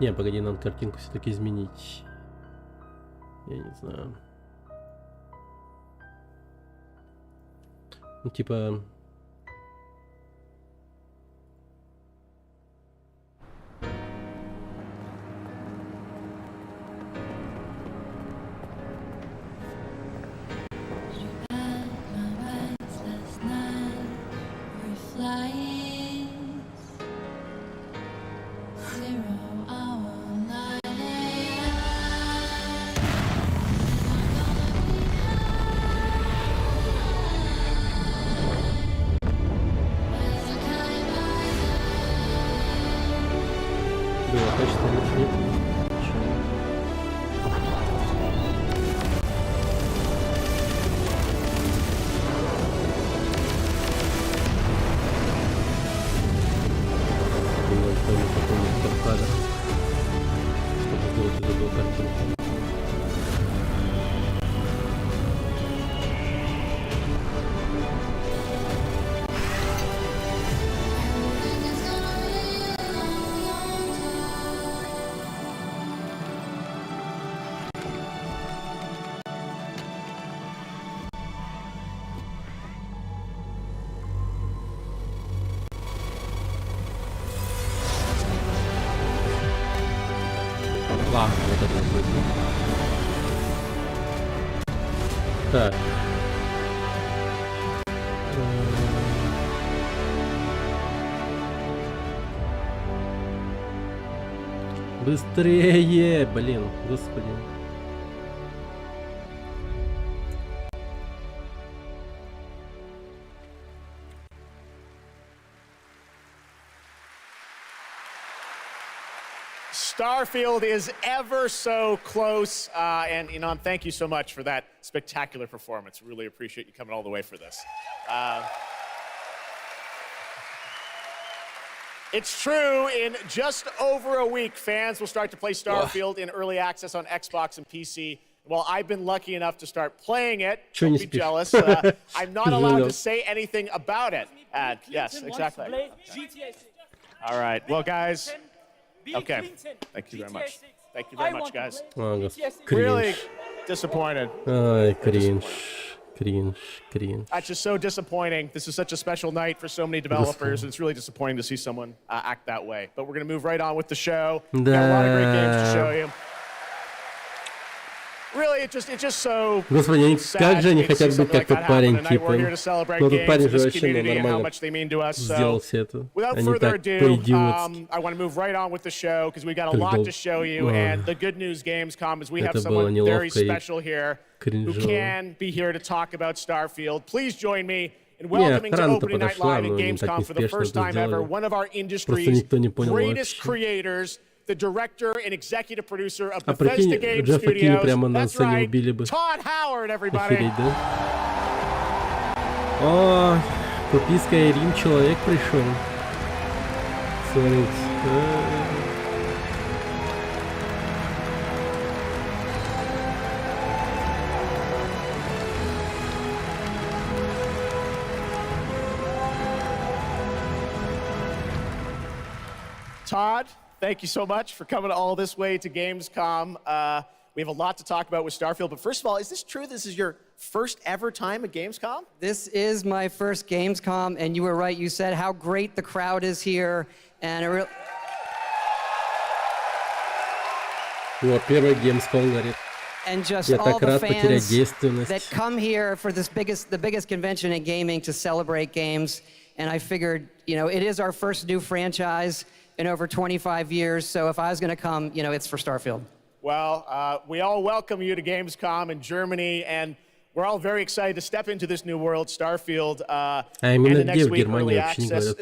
Не, погоди, надо картинку все-таки изменить. Я не знаю. Ну, типа... Ладно, вот это будет. Так. Быстрее, блин, господи. Starfield is ever so close, and Inan, thank you so much for that spectacular performance. Really appreciate you coming all the way for this. It's true, in just over a week, fans will start to play Starfield in early access on Xbox and PC. Well, I've been lucky enough to start playing it. Don't be jealous. I'm not allowed to say anything about it. Yes, exactly. All right, well, guys. Okay, thank you very much. Thank you very much, guys. Really disappointed. Ай, кринж, кринж, кринж. That's just so disappointing. This is such a special night for so many developers. It's really disappointing to see someone act that way. But we're going to move right on with the show. We've got a lot of great games to show you. Really, it's just so Господи, как же они sad to хотят see быть something как like тот that парень, happen tonight. We're here типа. to celebrate Ну, тот games парень in же this вообще community and how нормально much they mean to us. сделал So, все это. without Они further так ado, по-идиотски. I want to move right on with the show because we've got a lot to show you. And the good news, Gamescom, is we have someone very special here who can be here to talk about Starfield. Please join me in welcoming to opening night live at Gamescom for the first time ever one of our industry's greatest creators, the director and executive producer of Bethesda Game Studios. That's right, Todd Howard, everybody. Охереть, да? О, подписка и Рим человек пришел. Смотрите. Todd, thank you so much for coming all this way to Gamescom. We have a lot to talk about with Starfield, but first of all, is this true? This is your first ever time at Gamescom? This is my first Gamescom, and you were right. You said how great the crowd is here, and Первый Gamescom, говорит. And just Я all так the рад потерять fans действенность. that come here for the biggest convention in gaming to celebrate games. And I figured, you know, it is our first new franchise in over 25 years. So if I was going to come, you know, it's for Starfield. Well, we all welcome you to Gamescom in Germany, and we're all very excited to step into this new world, Starfield. And the next week, early access.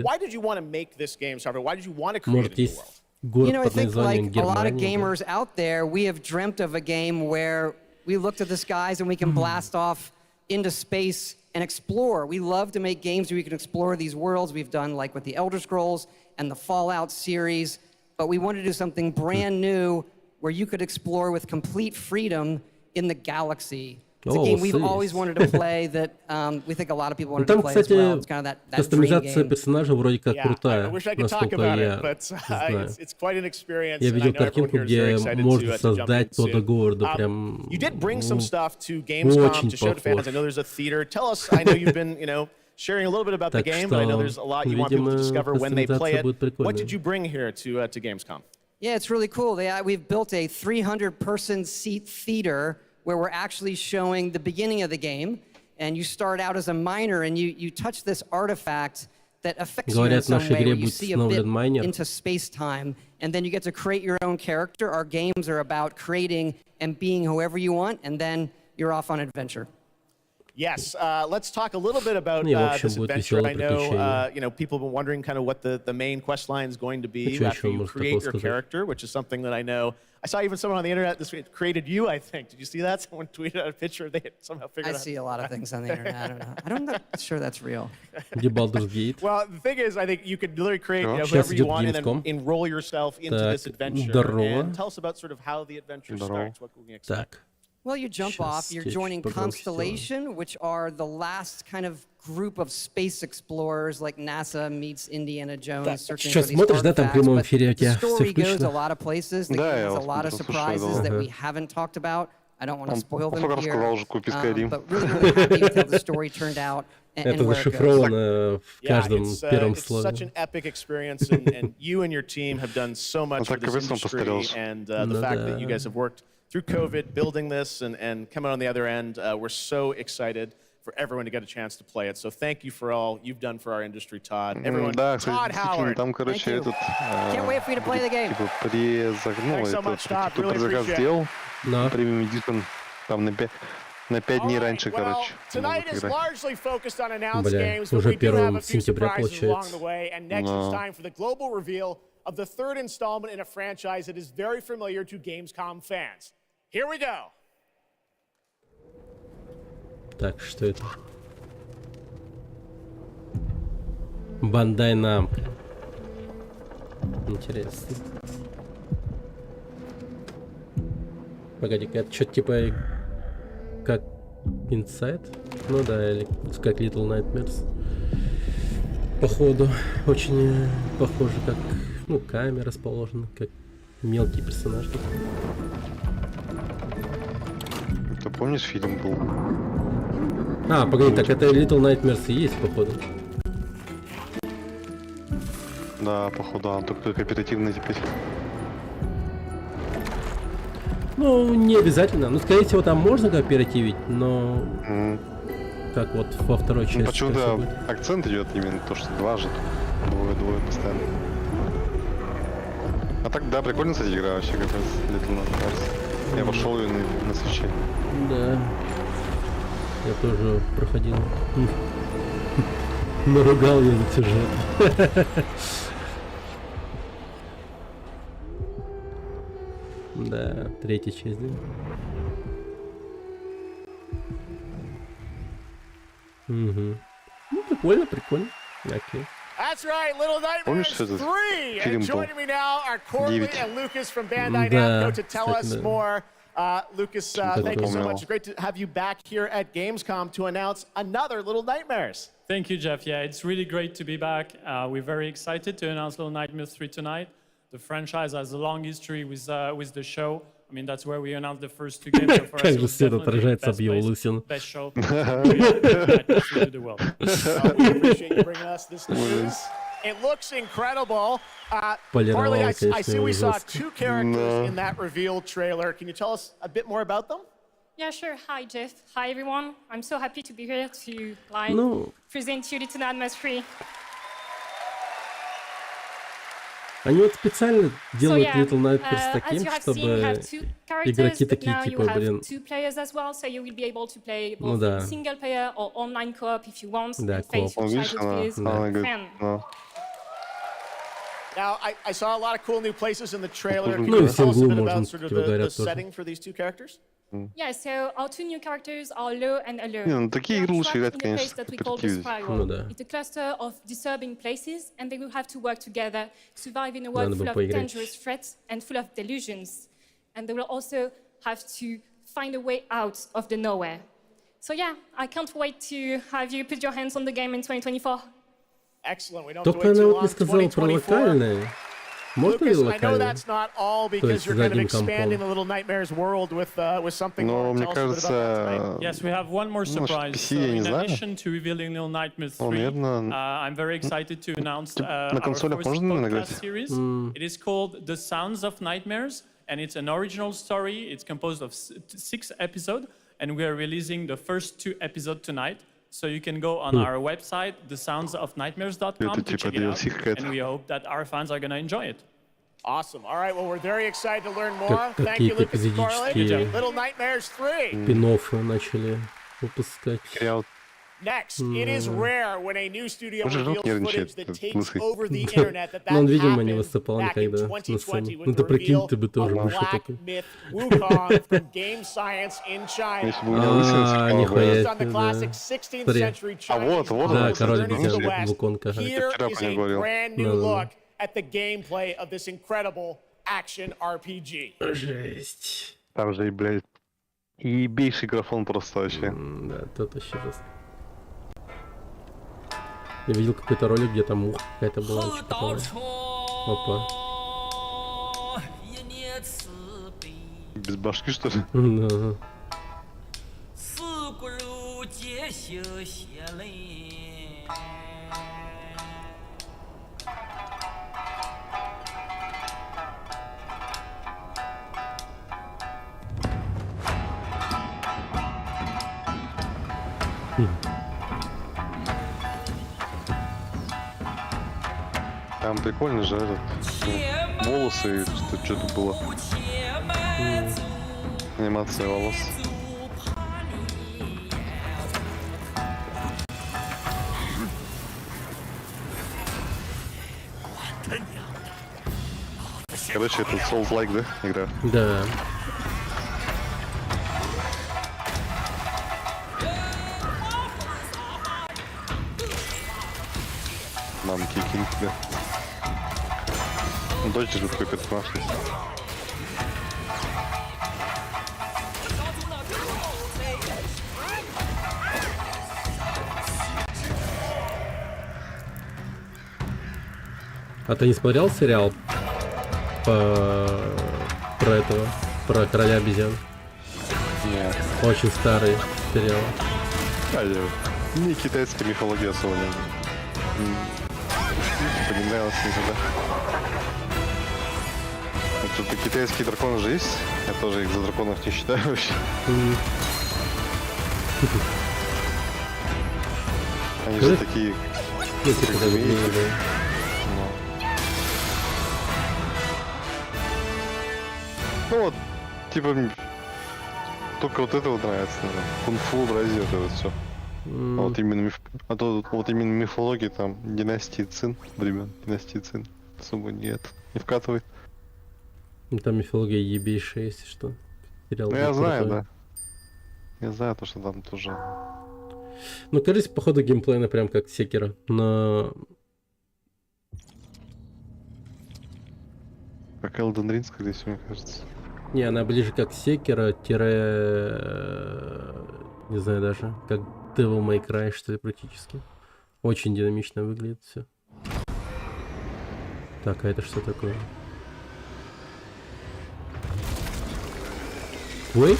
Why did you want to make this game, Starfield? Why did you want to create a new world? You know, I think like a lot of gamers out there, we have dreamt of a game where we look to the skies and we can blast off into space and explore. We love to make games where we can explore these worlds. We've done like with the Elder Scrolls and the Fallout series, but we wanted to do something brand new where you could explore with complete freedom in the galaxy It's a game we've always wanted to play that we think a lot of people wanted to Там, play as well. It's кстати, kind of that dream кастомизация game. персонажа вроде как Yeah, I крутая, wish I could talk насколько about я it, but знаю. it's quite an experience. Я And I видел know everyone картинку, here is very где excited можно to jump создать Тодда into. Говарда, прям You did bring some stuff to Gamescom очень to show to fans. похож. I know there's a theater. Tell us. I know you've been, sharing a little bit about the Так game, but I know что, there's a lot you want people to видимо, discover when they play кастомизация it. будет What прикольная. did you bring here to Gamescom? Yeah, it's really cool. We've built a 300-person seat theater where we're actually showing the beginning of the game. And you start out as a miner, and you touch this artifact that affects you in Говорят, в some нашей way, игре where you будет see a bit установлен майнер. into space-time, and then you get to create your own character. Our games are about creating and being whoever you want, and then you're off on adventure. Yes, let's talk a little bit about в общем, this будет adventure. I веселое know, people have been wondering kind of what the main quest line is going to be Что after еще you можно create такого your сказать? character, which is something that I know. I saw even someone on the internet this week created you, I think. Did you see that? Someone tweeted out a picture. They had somehow figured I out. see a lot of things on the internet. I don't know. I'm not sure that's real. Где Baldur's Gate? Well, the thing is, I think you could literally create Сейчас whoever you идет want and then Gamescom. enroll yourself into this Так, adventure. здорово. And tell us about sort of how the adventure starts, what we can expect. Так, Well, you jump off, you're Сейчас joining скетч, пожалуйста. Constellation, which are the last kind of group of space explorers, like NASA meets Indiana Jones, searching for Сейчас these смотришь, да, там в artifacts. прямом But эфире у the тебя всё story goes a включено? lot of places. The Да, game я has a вас lot of слушаю, surprises да. that we haven't talked about. I don't want to spoil them Сколько here. рассказал уже, какой пескарим. But really, really happy with how the story turned out and это where it goes. зашифровано в каждом первом it's слове. such an epic experience, and you and your team have done so much for так this весело industry, постарелся. and the Ну fact да. that you guys have worked through COVID, building this, and come out on the other end, we're so excited for everyone to get a chance to play it. So thank you for all you've done for our industry, Todd. Everyone, Да, кстати, Todd действительно, Howard. там, Thank короче, you. этот... Can't wait for you to play the game. Типа, Thanks so much, Todd. кто Really предзаказ appreciate it. сделал, Но премиум Эдисон, там на 5 дней All right, раньше, well, короче, tonight могут is играть. largely focused on announced Бля, games, but уже we do have 1 a few сентября surprises along получается. the way. And next it's time for the global reveal of the third installment in a franchise that is very familiar to Gamescom fans. Here we go. Так, что это? Бандай Намко. Интересно. Погоди-ка, это что-то типа как Inside? Ну да, или как Little Nightmares. Походу, очень похоже, как камера расположена, как мелкий персонаж. Ты помнишь, фильм был? А, погоди, так это Little Nightmares и есть, походу. Да, походу, он только кооперативный теперь. Ну, не обязательно. Ну, скорее всего, там можно кооперативить, но как вот во второй части. Ну, как всё почему-то будет. акцент идет именно то, что два же. Двое постоянно. А так, да, прикольно, кстати, игра вообще как раз Little Nightmares. Я пошел ее на свече. Да. Я тоже проходил. Наругал я за сюжет. Да, третья часть, да? Угу. Ну, прикольно, прикольно. Окей. That's right, Little Помнишь, Nightmares этот 3. And фильм был? joining me now are Corley 9. and Lucas from Bandai Да, Namco to tell us кстати, да. more. Lucas, Что-то thank you so помнил. much. It's great to have you back here at Gamescom to announce another Little Nightmares. Thank you, Jeff. Yeah, it's really great to be back. We're very excited to announce Little Nightmares 3 tonight. The franchise has a long history with the show. I mean, that's where we announced the first two games. So for us, Как it же was свет definitely отражается об best его place, лысину. best show. Nightmares 3 to the world. We appreciate you bringing us this news. It looks incredible. Carly, I see we saw two characters in that reveal trailer. Can you tell us a bit more about them? Yeah, sure. Hi, Jeff. Hi, everyone. I'm so happy to be here to Ну, present you Little Nightmares 3. они вот специально делают yeah, Little Nightmares as таким, you have seen, we чтобы have two characters, игроки but такие now you типа, have блин, two players as well, so you will be able to play ну both да, single player or online co-op if you want, Да, and face co-op. your Видишь, childhood она with говорит, friend. ну, Now, I saw a lot of cool new places in the trailer. Can Ну, you и tell us a синглу bit можно, about sort of типа, the говорят, тоже. setting for these two characters? Yeah, so our two new characters are Low and Alert. Не, ну такие They игры are лучше trapped играть, in a place конечно, that we call the кооперативе. spiral. Ну да. It's a cluster of disturbing places, and they will have to work together, survive in a world Надо full бы of поиграть. dangerous threats and full of delusions. And they will also have to find a way out of the nowhere. So yeah, I can't wait to have you put your hands on the game in 2024. Excellent. We don't have to Только wait она too вот long. не сказала про 2024. локальные. Можно ли Lucas, I know локальные? that's not all То because есть you're за kind of одним компом. expanding the Little Nightmares world with something Но more. мне Tell us a bit about that tonight. кажется, Yes, we have one more surprise. PC, So я не in знаю. addition to revealing Little Nightmares 3, наверное, I'm very excited to announce на our консолях first можно podcast играть? series. It is called The Sounds of Nightmares, and it's an original story. It's composed of 6 episodes, and we are releasing the first 2 episodes tonight. So you can go on our website, thesoundsofnightmares.com, to check it out, and we hope that our fans are going to enjoy it. Awesome. All right. Well, we're very excited to learn more. Thank you, Какие-то Lucas and Carly. эпизодические Little Nightmares 3. спин-оффы начали выпускать. Next, it is rare when a new studio Уже reveals нервничает, footage that этот takes лысый. over the internet. That Но он, видимо, не happened выступал back in никогда на 2020 сцене. with Ну the да прикинь, reveal ты бы тоже of вышел Black такой. Myth Wukong from Game Science in China. Если бы у меня лысина А, нихуя Based on the себе, classic да. 16th Смотри. century Chinese вот, model Да, король journey to the обезьян, West. Вуконг, ага. Here вчера is про a него говорил. brand new Да-да-да. look at the gameplay of this incredible action RPG. Жесть. Там же, блядь, ебейший графон просто вообще. Да, тут вообще просто. Я видел какой-то ролик, где там муха какая-то была. Что такое. Опа. Без башки, что ли? Да. Там прикольно же этот, волосы, что-то было. Анимация волос. Короче, это Souls-like, да, игра? Да. Мам, кикинг, да. Дочь же такой персонаж. А ты не смотрел сериал про этого, про короля обезьян? Нет. Очень старый сериал. Мне китайская мифология особо не нравилась никогда. Что-то китайские драконы же есть. Я тоже их за драконов не считаю вообще. Они же такие... Ну, типа, да, змеи. Ну вот, типа, только вот это вот нравится, наверное. Кунг-фу, разве это вот все. А вот именно а то вот именно мифология там династии Цин, времен династии Цин особо не вкатывает. Ну, там мифология ебейшая, если что. Сериал Ну я был знаю, крутой. да. Я знаю то, что там тоже. Ну, кажется, походу геймплейно прям как Секера, но... Как Elden Ring, скорее всего, мне кажется. Не, она ближе как Секера, не знаю даже, как Devil May Cry, что ли, практически. Очень динамично выглядит все. Так, а это что такое? Ой?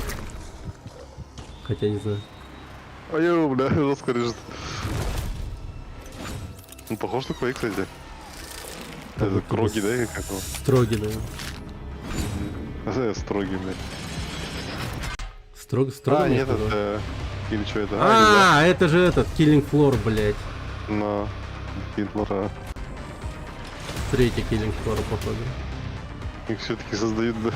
Хотя не знаю. Ой, бля, жестко режет. Ну, похож на Quake, кстати. Это Кроги, да, или как его? Строгий, наверное. Строгий, блядь. Строго, А, нет, это... Или что это? А, это же этот, Killing Floor, блядь. Но... Кинтлора. Третий Killing Floor, походу. Их все-таки создают, да.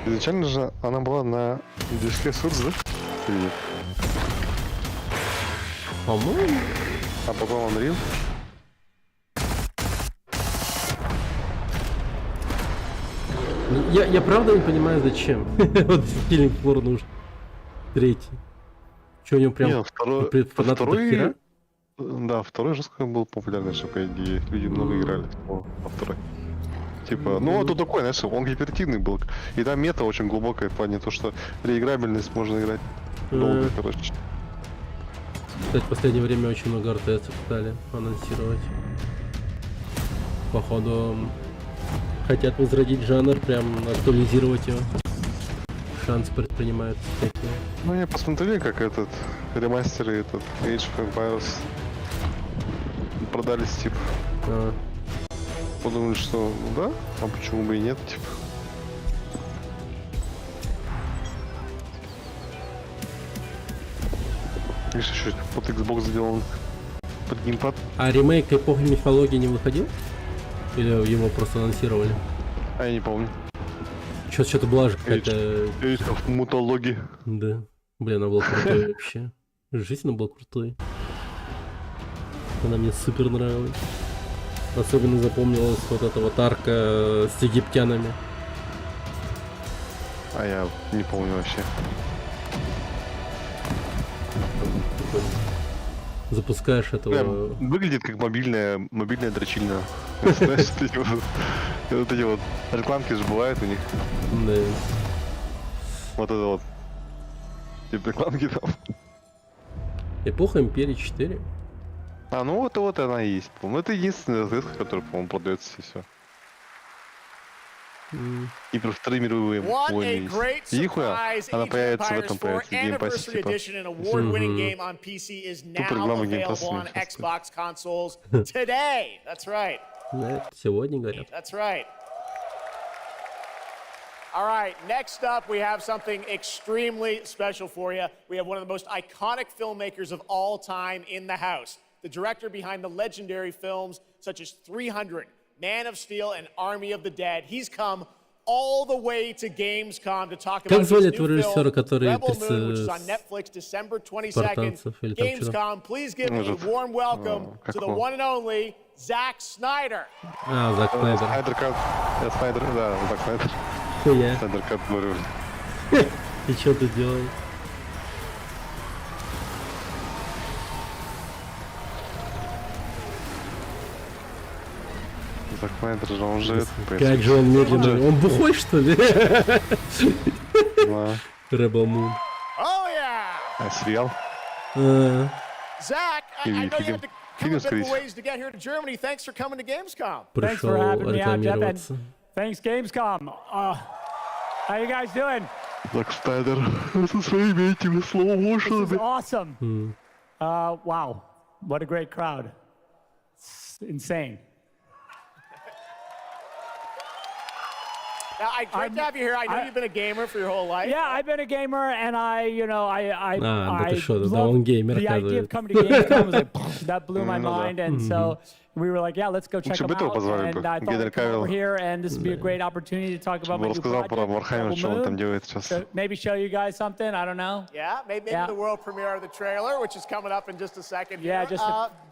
Изначально же она была на движке Source, да? Или нет? По-моему. А потом Unreal? Я правда не понимаю, зачем. Вот Killing Floor нужен. Третий. Че у него прям... Не, второй... Да, второй жестко был популярный, что, по идее, люди много играли во второй. Типа, ну а тут такой, знаешь, он гипертивный был. И там мета очень глубокая в плане то, что реиграбельность можно играть долго, короче. Кстати, в последнее время очень много РТС стали анонсировать. Походу, хотят возродить жанр, прям актуализировать его. Шанс предпринимают такие. Ну я посмотрели, как этот ремастеры, этот Age of Empires продались, типа. Подумали, что ну да, а почему бы и нет, типа. Видишь, еще под Xbox сделан, под геймпад. А ремейк эпохи мифологии не выходил? Или его просто анонсировали? А я не помню. Что-то была же какая-то... Мутологии. Да. Блин, она была крутой вообще. Жизнь она была крутой. Она мне супер нравилась. Особенно запомнилась вот эта вот арка с египтянами. А я не помню вообще. Запускаешь этого... Прям выглядит как мобильная дрочильня. Знаешь, вот эти вот рекламки же бывают у них. Да. Вот это вот. Типа рекламки там. Эпоха Империи 4. А, ну вот она и есть. По-моему, это единственная РТС, которая, по-моему, продается и все. И про Вторые мировые войны есть. Нихуя, она появится в этом проекте, в геймпассе, типа. Тупо реклама геймпасса. Да, сегодня говорят. That's right. All right, next up, we have something extremely special for you. We have one of the most iconic filmmakers of all time in the house. The director behind the legendary films such as 300, Man of Steel, and Army of the Dead. He's come all the way to Gamescom to talk about his new film, Rebel Moon, which is on Netflix December 22nd. Gamescom, please give me a warm welcome to the one and only Zack Snyder. А, Зак Снайдер. Снайдер-кат. Я Снайдер, да, Зак Снайдер. Хуя. Снайдер-кат, говорю. И что ты делаешь? Зак Снайдер же, он живет. Как же он медленно. Он бухой, что ли? Да. Rebel Moon. Oh, yeah! А сериал? Zach, I know you had to come a bit of ways to get here to Germany. Thanks for coming to Gamescom. Thanks for having me out, Jeff, and Рекламироваться. thanks Gamescom. How you guys doing? Зак Снайдер со своими этими This is слоу-моушенами. awesome. Wow, what a great crowd. It's insane. Now, great to have you here. I know you've been a gamer for your whole life. Yeah, I've been a gamer, and I да ты шо, да love он геймер, the idea оказывается. of coming to Gamescom was like, that blew my mind, and so we were like, yeah, let's go check them бы этого out. позвали And бы, I thought Генри we'd come over Кавилла. here, and this would be a great opportunity to talk about my new Рассказал про project, Вархаммер, Rebel что он там Moon. делает сейчас. So maybe show you guys something. I don't know. Yeah, maybe Yeah. the world premiere of the trailer, which is coming up in just a second. Yeah, here. just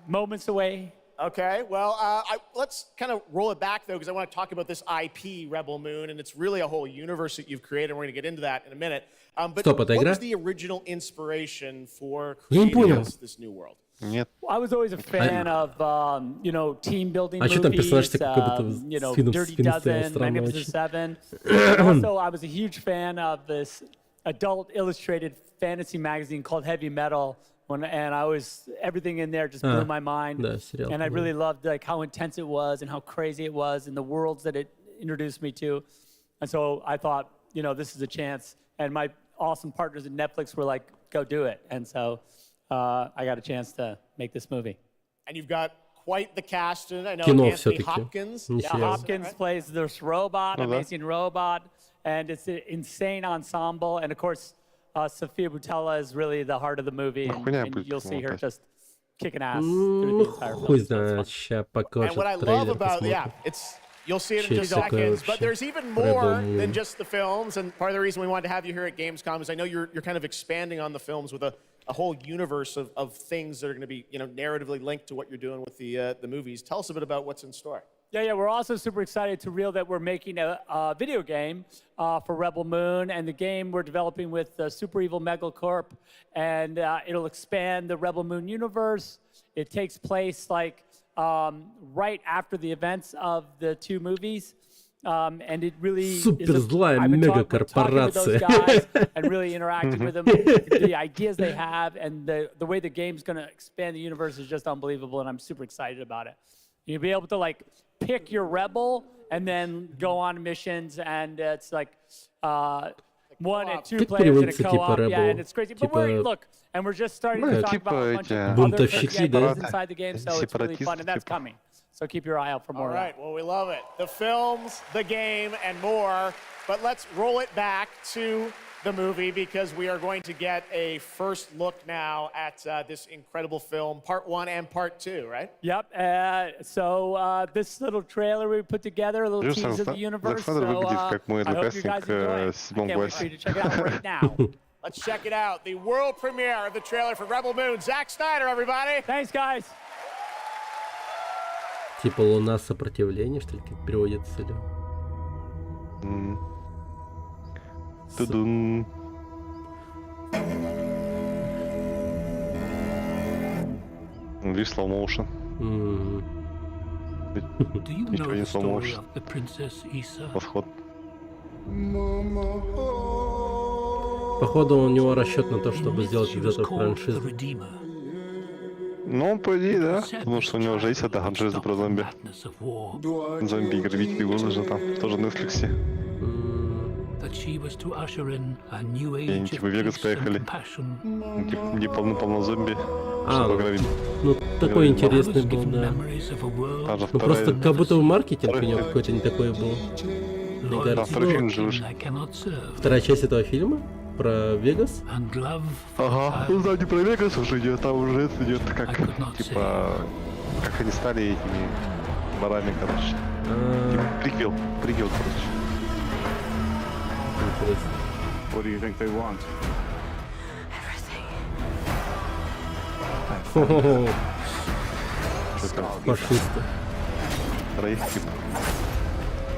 moments away. Okay, well, let's kind of roll it back, though, because I want to talk about this IP, Rebel Moon, and it's really a whole universe that you've created, and we're going to get into that in a minute. But Стоп, это what игра? was the original inspiration for Я не creating понял. this new world? Нет. I was always a fan of, team building А чё там персонаж movies, такой, как будто с финном Dirty стоял Dozen, странно Magnificent очень. Seven. And also, I was a huge fan of this adult illustrated fantasy magazine called Heavy Metal. And I was, everything in there just blew my mind. Да, сериал. And I really loved like how intense it was and how crazy it was and the worlds that it introduced me to. And so I thought, this is a chance. And my awesome partners at Netflix were like, go do it. And so I got a chance to make this movie. And you've got quite the cast in it. I know Кино Anthony всё-таки. Hopkins. Не Yeah, сериал. Hopkins plays this robot, amazing robot. And it's an insane ensemble. And of course, Sophia Boutella is really the heart of the movie, and you'll see her just kicking ass through the entire Хуй film. So it's знает, fun. ща покажет And what I love трейлер, about, посмотрим. you'll see it in just Чё такое seconds, but вообще? there's even Rebel more Moon. than just the films, and part of the reason we wanted to have you here at Gamescom is I know you're kind of expanding on the films with a whole universe of things that are going to be, narratively linked to what you're doing with the movies. Tell us a bit about what's in store. Yeah, we're also super excited to reveal that we're making a video game for Rebel Moon, and the game we're developing with Super Evil Megacorp, and it'll expand the Rebel Moon universe. It takes place right after the events of the two movies, And it really Суперзлая I've been talking with мегакорпорация. those guys and really interacting with them. The ideas they have and the way the game's going to expand the universe is just unbelievable, and I'm super excited about it. You'll be able to like pick your rebel and then go on missions, and it's like 1 and 2 Как players in a переводится, co-op. типа, Yeah, Rebel? and it's crazy. But Типа- look, and we're just starting to talk about a bunch of other Бунтовщики, да? ideas inside the game, so it's really fun, and that's coming. So keep your eye out for more All of right, that. well, we love it. The films, the game, and more. But let's roll it back to the movie because we are going to get a first look now at this incredible film, part 1 and part 2, right? Yep. So this little trailer we put together, a little tease of the universe. So Александр выглядит как мой I hope you guys одноклассник enjoy в it. I 7 can't wait for you to check it out right now. Let's check it out. The world premiere of the trailer for Rebel Moon. Zack Snyder, everybody. Thanks, guys. Типа луна сопротивления, что ли, как переводится ли? Тудун. Видишь, slow motion. Do you Ничего know не the slow story motion. of the Princess Issa? Восход. Походу у него расчет на то, чтобы сделать из She was этого called the франшизу. Redeemer. Ну, по идее, да. Потому что у него уже есть эта франшиза про зомби. Madness of war. Зомби-грабители выложены там. Тоже на Netflix. That she was to usher in a new И они age типа of в Вегас peace and поехали. compassion. Где полно зомби. А, Чтобы грабить. ну такой I интересный was был, given да. memories of a world Та же Ну просто вторая. как будто маркетинг у него какой-то не такой был. Мне loyalty кажется, второй to фильм a же king вышел. I cannot serve, вторая часть этого фильма про Вегас. and love for Ага, a ну child там не про Вегас уже идет, там уже это идет I как, could not типа, как они стали этими ворами, короче. Типа, приквел, короче. Интересно. What do you think they want? Хо-хо-хо. Что-то Фашисты. троих типа.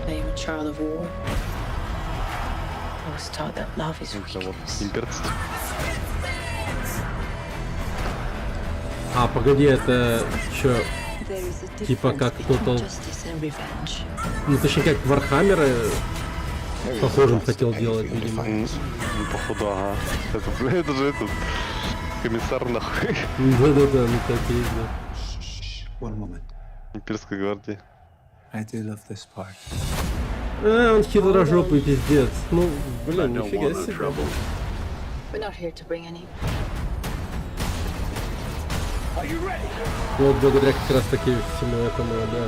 I am a child of war. I was taught that love is Это вот weakness. имперцы. А, погоди, это чё? There is a Типа difference как between Total... justice and revenge. Ну, точнее, как Вархаммера похожим хотел делать, видимо. Походу, ага. Это же этот комиссар нахуй. Да-да-да, ну так и есть, да. One moment. Имперской гвардии. I do love this part. Он хитрожопый пиздец. Ну, блин, нифига себе. We're not here to bring any. Вот благодаря как раз таки всему этому, да.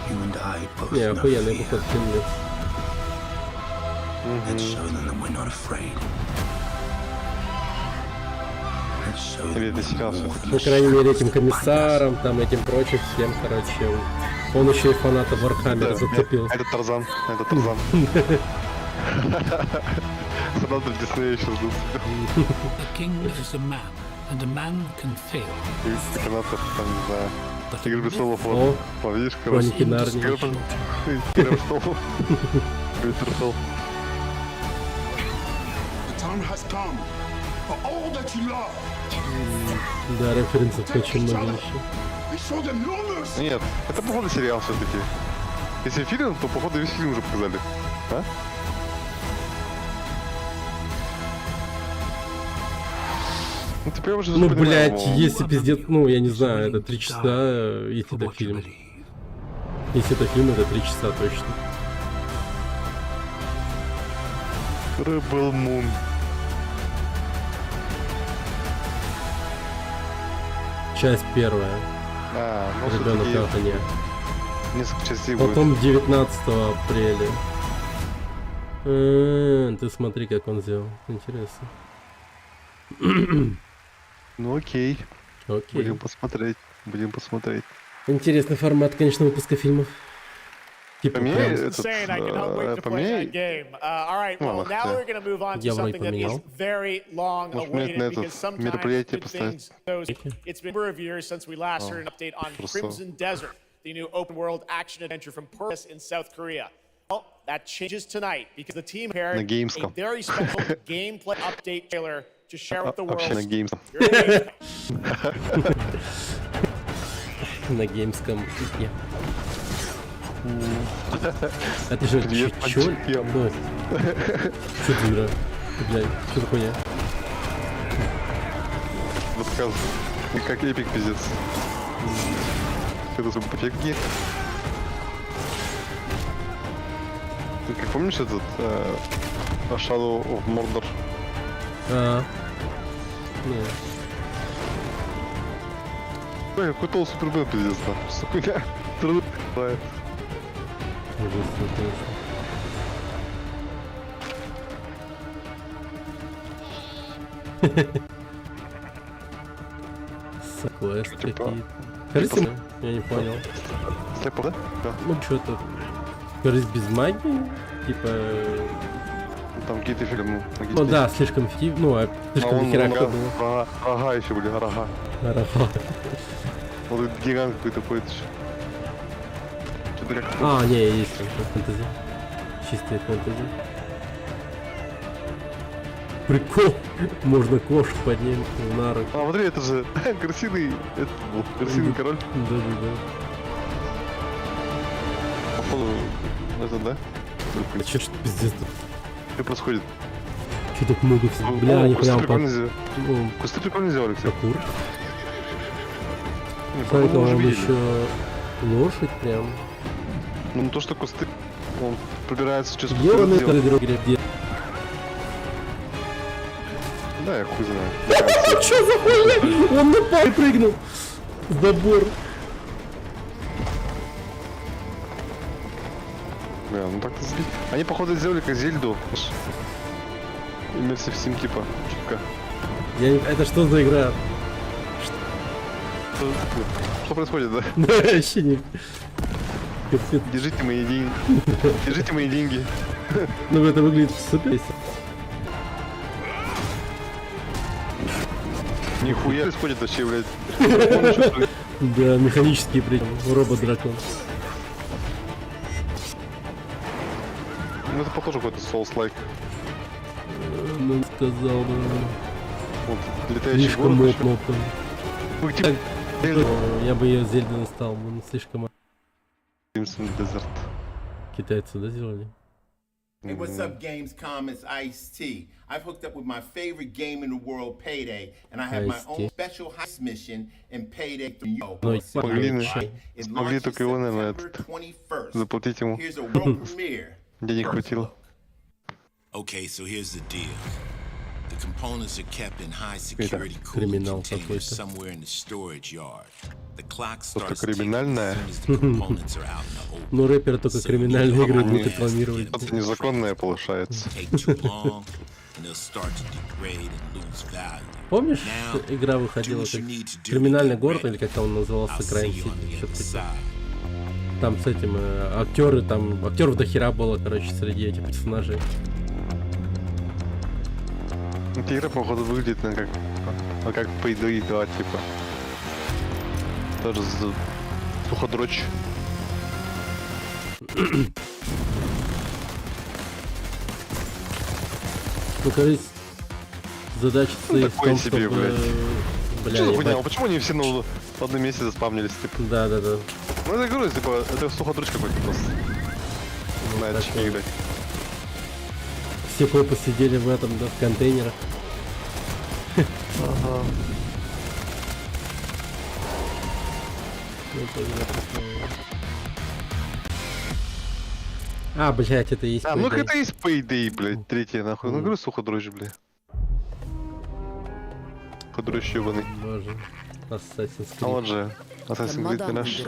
You and I both Не, know охуенный fear. поход фильмец. Let's show them that we're not afraid. Let's show Или them это сериал more всё-таки? than По a крайней мере, этим shadow комиссаром, там, этим прочим всем, короче. Он еще и фаната Вархаммера зацепил. Это Тарзан, это Тарзан. Фанаты Диснея еще ждут. The king is a man, and a man can fail. И фанатов там, не знаю. Игры престолов, О, вот. О, видишь, короче. Хроники Нарнии. Игры престолов. Винтерфелл. The time has come for all that you love. Да, референсов очень много еще. We show them no mercy. Нет, это походу сериал все-таки. Если фильм, то походу весь фильм уже показали. А? Ну теперь уже Ну, понимаю, блядь, его. если пиздец, ну, я не знаю, это 3 часа, если For это what you фильм. believe. Если это фильм, это 3 часа точно. Rebel Moon. Часть первая. А, ну Ребенок на все-таки коне. несколько частей будет. Потом 19 апреля. Ты смотри, как он сделал. Интересно. Ну окей, Окей. будем посмотреть. Интересный формат, конечно, выпуска фильмов. Типа По мне, прям... этот, Insane. I cannot wait to по play that мне, game. All right, well, Ох now ты. we're going to move on to Я вроде something that is поменял. very long Может, мне awaited на because это sometimes мероприятие good поставить? things goes. It's been a number of years since we last heard an update on просто. Crimson Desert, the new open-world action adventure from Purpose in South Korea. Well, that changes tonight because the team На prepared a Геймском. very special gameplay update trailer to share with the world. Вообще на геймс. На геймском. Это же Привет, чё? Панчик. Да. Чё за игра? Блядь, что за хуйня? Рассказывай. Как эпик пиздец. Это пофигни. Ты как помнишь этот Shadow of Mordor? Нет. Ой, какой-то супермен пиздец, нахуй. Что хуйня? Трудно бывает. Квест Типа, какие-то. Кажется, я не понял. Слепо, да? Да. Ну что-то. Кажется, без магии? Типа... Там какие-то фильмы. Ну да, слишком эффективно. Ну, а слишком дохера кто было. Рога еще были, рога. Рога. Вот этот гигант какой-то ходит еще. Что-то как... А, не, есть там фэнтези. Чистая фэнтези. Прикол. Можно кошку поднять в нары. А, смотри, это же крысиный... Это был крысиный король. Да. Походу, это да? А чё ж пиздец тут? Что происходит? Чё так много всего? Бля, О, нихуя кусты упал. прикольно сделали. Кусты прикольно сделали, кстати. Кур. Не, Смотри, по-моему, он уже видели. еще лошадь прям. Ну, то, что кусты... Он пробирается через Где он это игре? Где? Да, я хуй знаю. Чё за хуйня? Он на пай прыгнул. Забор. Бля, ну так-то сбить. Они, походу, сделали как Зельду. Immersive Sim, типа, чутка. Это что за игра? Что происходит, да? Да, вообще не... Держите мои деньги. Держите мои деньги. Ну, это выглядит супер. Нихуя происходит вообще, блядь. Да, механический причем. Робот-дракон. Ну, это похоже какой-то Souls-like. Ну, сказал бы. Вот, летающий Слишком город. мопом. Ну, типа, Я бы ее Зельда настал, он слишком... Crimson Desert. Китайцы, да, сделали? Hey, what's up, Gamescom? It's Ice-T. I've hooked up with my favorite game in the world, Payday, and I have my own special heist mission in Payday 3. Смогли только его, наверное, заплатить ему. Денег хватило. Okay, so here's the deal. The components are kept in high security cooling containers somewhere in the storage yard. The clock starts ticking as soon as the components are out in the open. Ну, рэпер только криминальные игры будет рекламировать. Это незаконное получается. Помнишь, игра выходила как криминальный город, или как он назывался, Crime City, что-то такое. Там с этим актеры, там актеров до хера было, короче, среди этих персонажей. Эта игра, походу, выглядит как Payday 2, типа. Тоже суходрочь. Ну, кажется, задача стоит в том, чтобы... Бля, что за хуйня? Почему они все на одном месте заспавнились, типа? Да. Ну, это говорю, типа, это суходрочь какой-то просто. На очки играть. Все копы сидели в этом, да, в контейнерах. Ага. А, блять, это и есть Payday. Payday. Ну это есть Payday, блядь, третья нахуй. Ну говорю, суходрочь, блядь. Суходрочь ебаный. Боже. Assassin's Creed. А вот же. Assassin's Creed наш.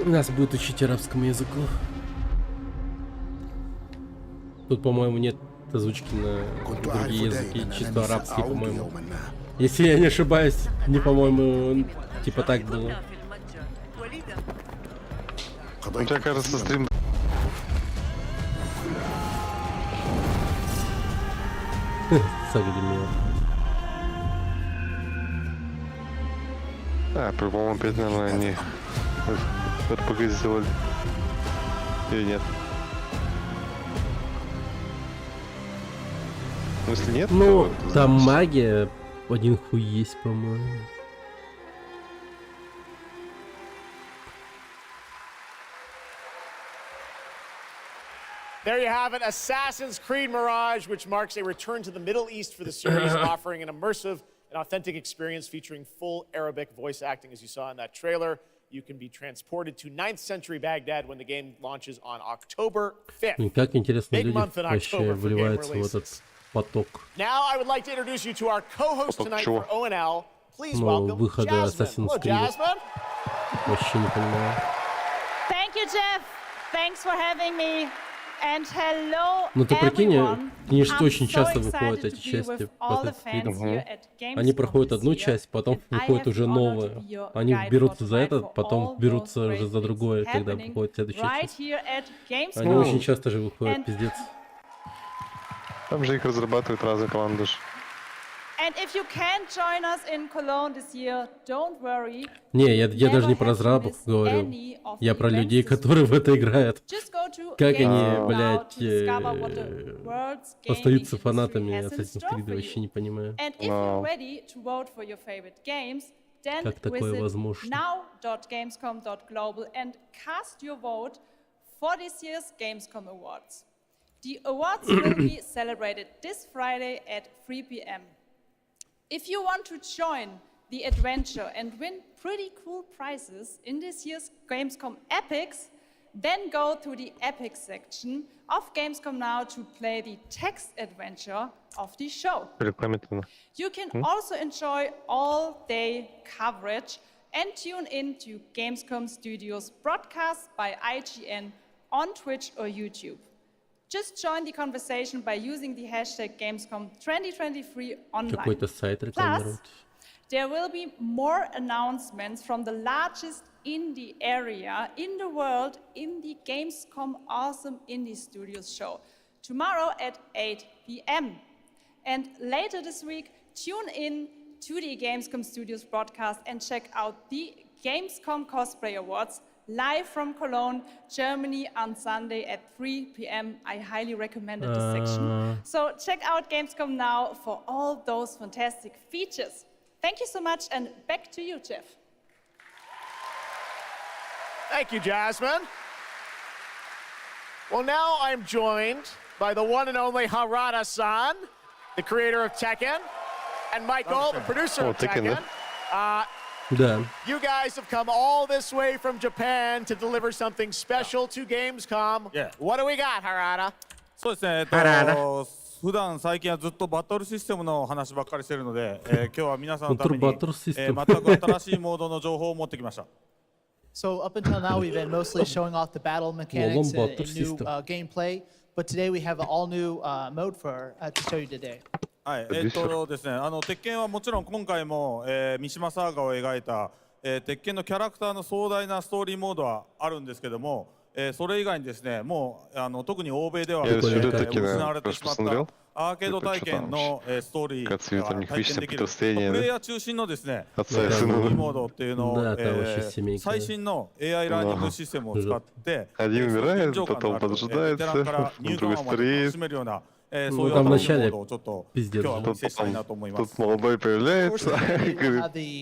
Нас будет учить арабскому языку. Тут, по-моему, нет озвучки на другие языки, чисто арабские, по-моему. Если я не ошибаюсь, не, по-моему, типа так было. У тебя, кажется, стрим... Согли меня. А, по-моему, опять, наверное, они РПГ сделали. Или нет? Ну, если нет, ну, то... там магия, один хуй есть, по-моему. There you have it, Assassin's Creed Mirage, which marks a return to the Middle East for the series, offering an immersive and authentic experience featuring full Arabic voice acting, as you saw in that trailer. You can be transported to 9th century Baghdad when the game launches on October 5th. Как интересно Big люди month in вообще October for game вливаются в этот releases. поток. Now I would like to introduce you to our co-host tonight for ONL. Please Ну, welcome выхода Jasmine. Assassin's Hello, Creed. Jasmine. Вообще не понимаю. Thank you, Jeff. Thanks for having me. And hello, Ну ты прикинь, everyone. они же I'm очень so часто excited выходят to эти be части with по all the Assassin's fans Creed. here at Gamescom Они проходят this одну year, часть, потом and I выходит have уже the honor новая. to be your Они guide берутся for за tonight это, for потом all берутся those уже great за things другое, когда happening выходит следующая right часть. here at Gamescom. Они очень часто же выходят, And- пиздец. Там же их разрабатывают разные команды. And if you can't join us in Cologne this year, don't worry. Не, я даже не Never про have to разрабов miss говорю. any of Я the про events людей, this которые в это играют. Just go to Как они, Gamescom now блядь, to discover what the world's gaming остаются industry фанатами has in Assassin's store Creed, for вообще you. не понимаю. And if you're ready to vote for your favorite games, then Как такое visit возможно? now.gamescom.global and cast your vote for this year's Gamescom Awards. The awards will be celebrated this Friday at 3 p.m. If you want to join the adventure and win pretty cool prizes in this year's Gamescom Epics, then go to the Epics section of Gamescom Now to play the text adventure of the show. You can also enjoy all-day coverage and tune in to Gamescom Studios broadcasts by IGN on Twitch or YouTube. Just join the conversation by using the hashtag Gamescom 2023 online. Какой-то сайт Plus, рекламируют. there will be more announcements from the largest indie area in the world in the Gamescom Awesome Indie Studios show tomorrow at 8 p.m. And later this week, tune in to the Gamescom Studios broadcast and check out the Gamescom Cosplay Awards live from Cologne, Germany on Sunday at 3 p.m. I highly recommend this section. So check out Gamescom Now for all those fantastic features. Thank you so much, and back to you, Jeff. Thank you, Jasmine. Well, now I'm joined by the one and only Harada-san, the creator of Tekken, and Michael, the producer of Tekken. Да. You guys have come all this way from Japan to deliver something special to Gamescom. What do we got, Harada? そうですね、普段最近はずっとバトルシステムの話ばっかりしてるので、今日は皆さんのために、全く新しいモードの情報を持ってきました。So up until now, we've been mostly showing off the battle mechanics and new gameplay, but today we have an all-new mode for to show you today. はい、ですね、鉄拳はもちろん今回も、三島サーガを描いた、鉄拳のキャラクターの壮大なストーリーモードはあるんですけども、それ以外にですね、もう特に欧米では失われてしまったアーケード体験のストーリーが体験できるプレイヤー中心のですね、ストーリーモードっていうのを、最新の AI ラーニングシステムを使って、緊張感のあるベテランからニューカマーまで楽しめるようなそういう新しいモードをちょっと今日はお見せしたいなと思います。Тут молодой появляется,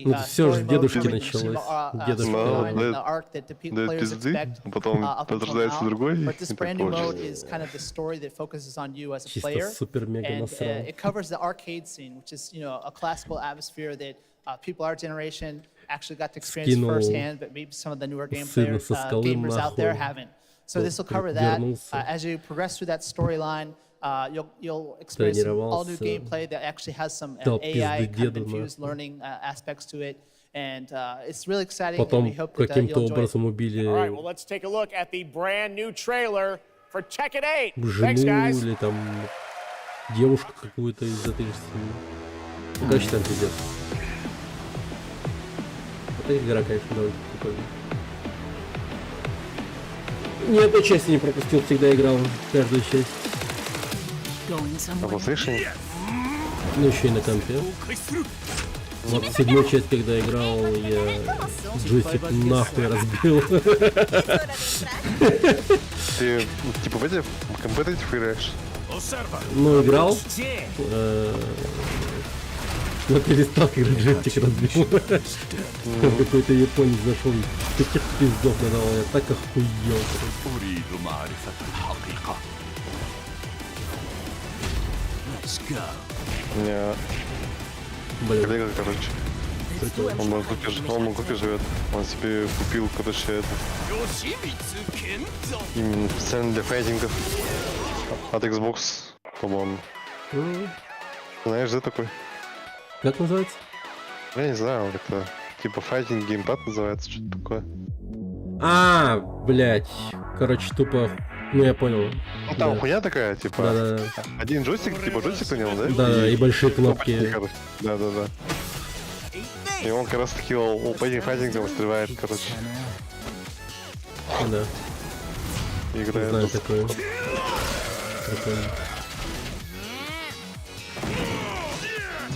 Ну все же с дедушки началось. Дедушка. Да пизды, а потом возрождается другой. Чисто супер-мега насрал. It covers the arcade scene, which is, you know, a classical atmosphere that people our generation actually got to experience firsthand, but maybe some of the newer gamers out there haven't. So this will cover that. As you progress through that storyline, you'll experience some all new gameplay that actually has some AI kind of infused learning aspects to it. And it's really exciting, and we hope that you'll enjoy it. All right, well, let's take a look at the brand new trailer for Tekken 8. Thanks, guys. Жену или там девушку какую-то из этой же семьи. Конечно, там пиздец. Это игра, конечно, довольно прикольная. Ни одной части не пропустил, всегда играл в каждую часть. Ну еще и на компе. Вот в седьмую часть, когда играл, я джойстик нахуй разбил. Ты типа в эти компетитив играешь? Ну, играл. Но перестал, когда джойстик разбил. Какой-то японец зашел и таких пиздов надавал, я так охуел. У меня коллега, короче. Он в Бангкоке живет. Он себе купил, короче, это. Именно специально для файтингов. От Xbox, по-моему. Знаешь, да, такой? Как называется? Я не знаю, это типа файтинг геймпад называется, что-то такое. А, блять. Короче, тупо. Ну я понял. Ну там хуйня такая, типа. Да. Один джойстик, типа джойстик у него, да? Да, и большие кнопки. Да. И он как раз таки по этим файтингам стреляет, короче. Да. Играет. Знаю такое. Прикольно.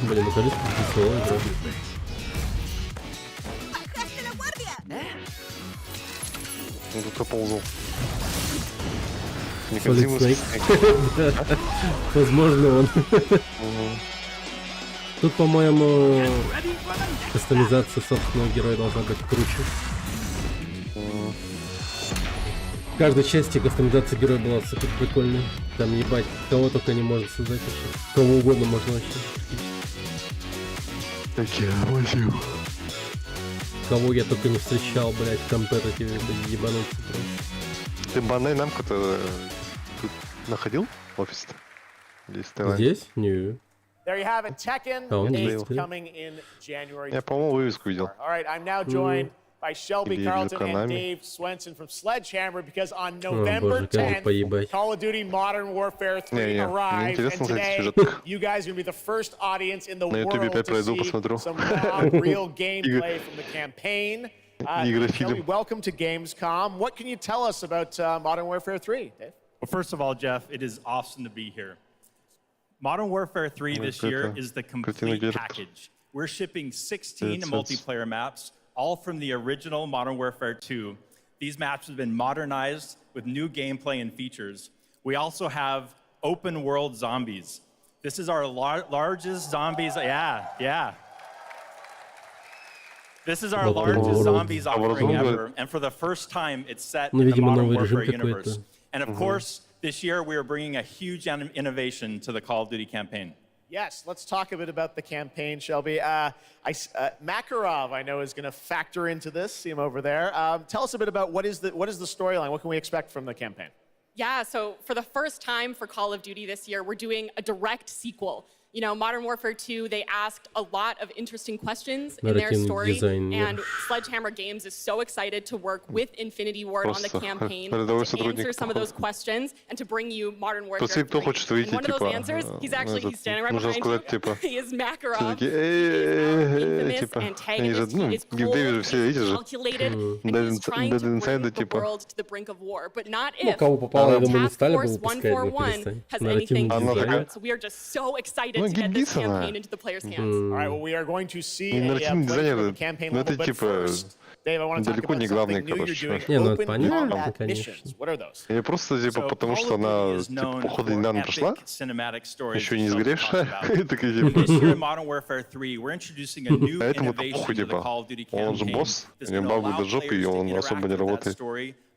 Блин, наконец-то весело игра. Он тут оползал. Solid Snake. Возможно, он. Тут, по-моему, кастомизация собственного героя должна быть круче. В каждой части кастомизация героя была супер прикольная. Там ебать, кого только не можно создать вообще. Кого угодно можно вообще. Такие восемь. Кого я только не встречал, блять, в компетитиве, ебануться просто. Ты банай намку-то тут находил в офисе-то? Здесь? Не. There you have it. Tekken is coming in January. Я, по-моему, вывеску видел. All right, I'm now joined by Shelby Carlton and Dave Swenson from Sledgehammer because on November 10th, Call of Duty Modern Warfare 3 arrives, and today you guys are going to be the first audience in the world to see some raw, real gameplay from the campaign. Shelby, welcome to Gamescom. What can you tell us about Modern Warfare 3, Dave? Well, first of all, Jeff, it is awesome to be here. Modern Warfare 3 this year is the complete package. We're shipping 16 multiplayer maps, all from the original Modern Warfare 2. These maps have been modernized with new gameplay and features. We also have open world zombies. This is our largest zombies, This is our largest zombies offering ever, and for the first time, it's set in the Modern Warfare universe. And of course, this year we are bringing a huge innovation to the Call of Duty campaign. Yes, let's talk a bit about the campaign, Shelby. Makarov, I know, is going to factor into this. See him over there. Tell us a bit about what is the storyline? What can we expect from the campaign? Yeah, so for the first time for Call of Duty this year, we're doing a direct sequel. You know, Modern Warfare 2, they asked a lot of interesting questions in their story, and Sledgehammer Games is so excited to work with Infinity Ward on the campaign to answer some of those questions and to bring you Modern Warfare 3. And one of those answers, he's standing right behind you. He is Makarov. He is infamous antagonist. He is cold, he's calculated, and he's trying to bring the world to the brink of war. But not if Task Force 141 has anything to say about it. So we are just so excited to get this campaign into the players' hands. All right, well, we are going to see a the campaign level, but first, Dave, I want to talk about something new you're doing. Open combat missions. What are those? Я просто, типа, потому что она, типа, походу, недавно прошла, еще не сгоревшая, такая, типа. Поэтому это похуй, типа, он же босс, у него бабы до жопы, и он особо не работает.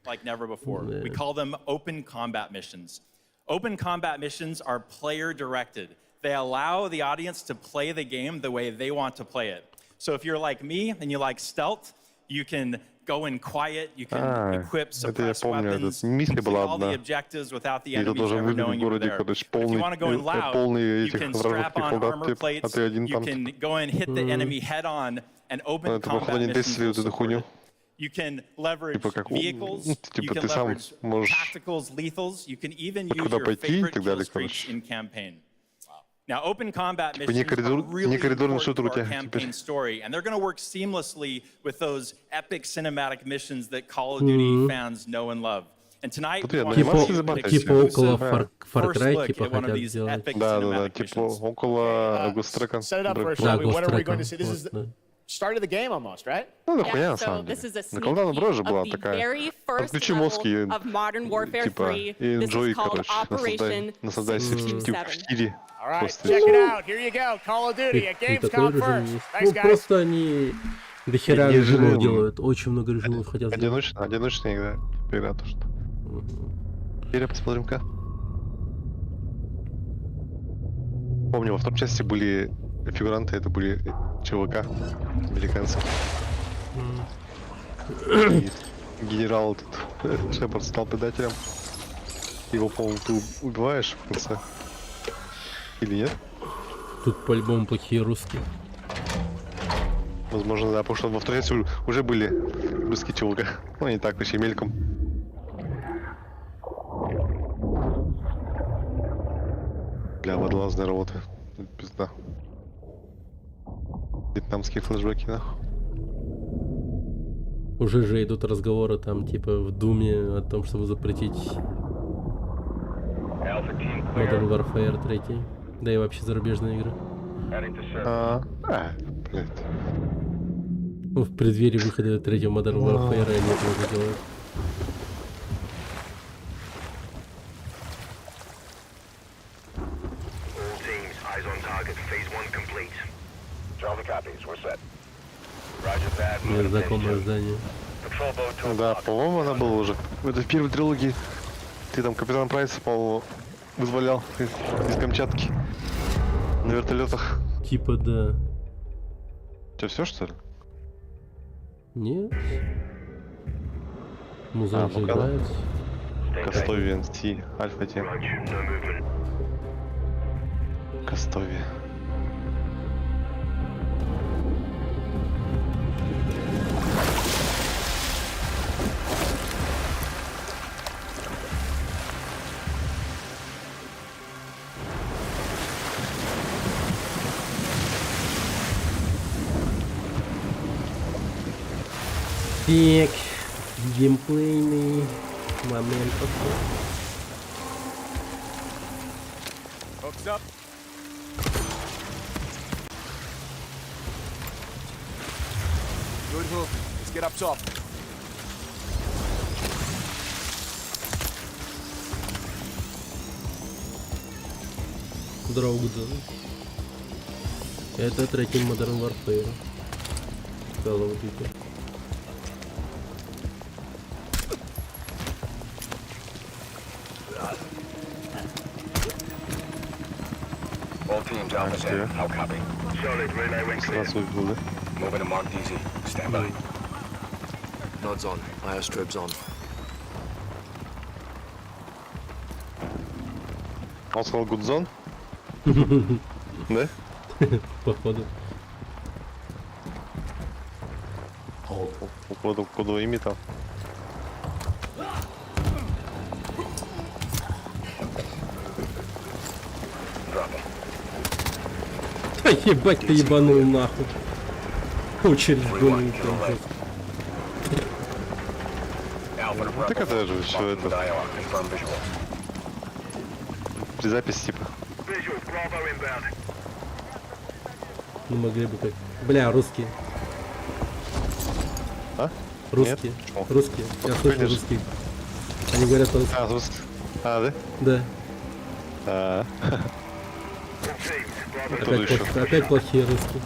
Like never before. We call them open combat missions. Open combat missions are player-directed. They allow the audience to play the game the way they want to play it. So if you're like me and you like stealth, you can go in quiet, you can equip suppress weapons, complete all the objectives without the enemies ever knowing you were there. If you want to go in loud, you can strap on armor plates, you can go and hit the enemy head-on, and open combat missions will support it. You can leverage vehicles, you can leverage tacticals, lethals, you can even use your favorite kill streaks in campaign. Now, open combat missions are really important to our campaign story, and they're going to work seamlessly with those epic cinematic missions that Call of Duty fans know and love. And tonight, we want to see an exclusive first look at one of these epic cinematic missions. Set it up for us, Shelby. What are we going to see? This is the start of the game almost, right? Yeah, so this is a sneak peek of the very first level of Modern Warfare 3. This is called Operation 627. All right, check it out. Here you go. Call of Duty at Gamescom first. Thanks, guys. Просто они дохера режимов делают. Очень много режимов хотят сделать. Одиночная игра то, что. Теперь посмотрим-ка. Помню, во второй части были фигуранты, это были ЧВК американские. И генерал этот Шепард стал предателем. Его, по-моему, ты убиваешь в конце. Или нет? Тут по-любому плохие русские. Возможно, да, потому что во второй части уже были русские ЧВК. Ну, не так, вообще мельком. Бля, водолазная работа. Пизда. Вьетнамские флешбеки, нахуй. Уже же идут разговоры там, типа, в Думе о том, чтобы запретить Modern Warfare 3. Да и вообще зарубежные игры. Блядь. Ну, в преддверии выхода третьего Modern Warfare они это делают. Мне знакомое здание. Да, по-моему, она была уже. Это в первой трилогии. Ты там капитана Прайса, по-моему, вызволял из Камчатки. На вертолетах. Типа да. Что, все что ли? Нет. Музон же играет. Кастовия NT, Альфа Тем. Кастовия. Так, геймплейный момент. Hooks up. Good hook. Let's get up top. Здорово, Гудзон. Это третий Modern Warfare. Call of Duty. All teams Alpha 10. How copy? Solid relay ring clear. Moving to Mark DZ. Stand by. Nods on. Airstribs on. Он сказал Гудзон? Да? Походу. Походу, кодовое имя там. Ебать, ты ебанул нахуй. Очередь гонит там. Так это же все это. При записи типа. Ну могли бы как. Бля, русские. А? Русские. Нет? Русские. Я слышу русских. Они говорят по-русски. А, русские. А, да? Да. А. Опять плохие русские.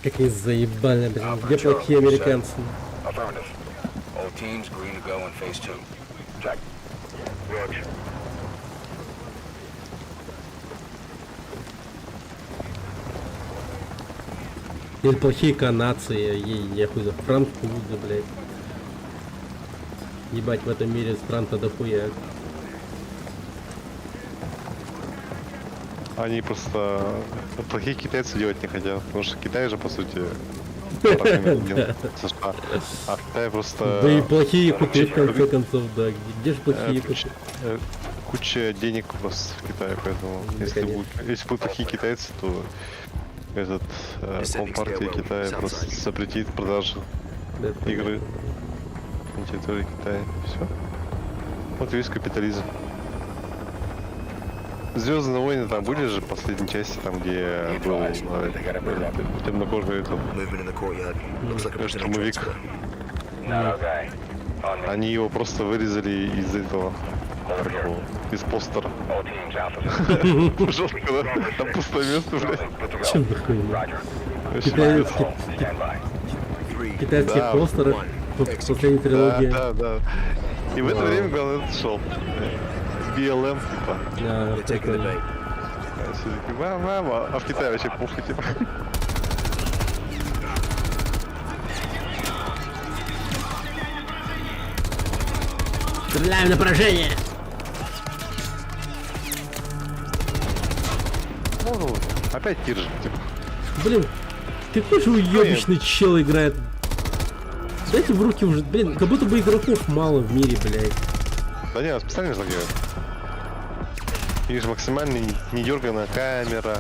Как они заебали, блин. Где плохие американцы? Или плохие канадцы, я хуй за французы, блядь. Ебать, в этом мире стран-то дохуя. Они просто плохие китайцы делать не хотят, потому что Китай же по сути США, а Китай просто... Да и плохие куты в конце концов, да. Где же плохие куты? Куча денег просто в Китае, поэтому если будут плохие китайцы, то этот Компартия Китая просто запретит продажу игры на территории Китая. Все. Вот весь капитализм. Звездные войны там были же в последней части, там где был темнокожий этот штурмовик. Они его просто вырезали из этого, из постера. Жестко, да? Там пустое место, блядь. Чем нахуй? Китайские постеры в последней трилогии. Да. И в это время, главное, это шел. BLM, типа. Да, прикольно. Все такие, мама, а в Китае вообще похуй, типа. Стреляем на поражение! Ну, опять тир же, типа. Блин, какой же уёбищный чел играет. Дайте в руки уже, блин, как будто бы игроков мало в мире, блядь. Да не, специально же так делают. Видишь, максимально недерганная камера,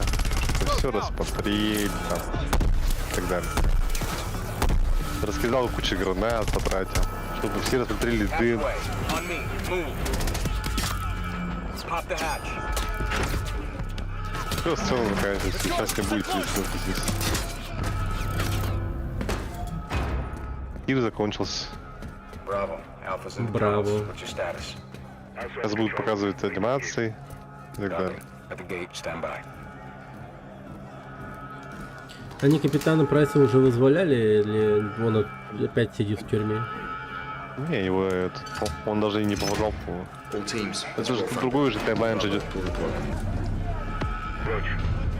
все рассмотреть, там, и так далее. Раскидал кучу гранат, потратил, чтобы все рассмотрели дым. Все, в целом, конечно, сейчас не будет здесь. Тир закончился. Браво. Сейчас будут показывать анимации и так далее. Они капитана Прайса уже вызволяли, или он опять сидит в тюрьме? Не, его он даже и не попадал по... Это же другой уже таймлайн идет.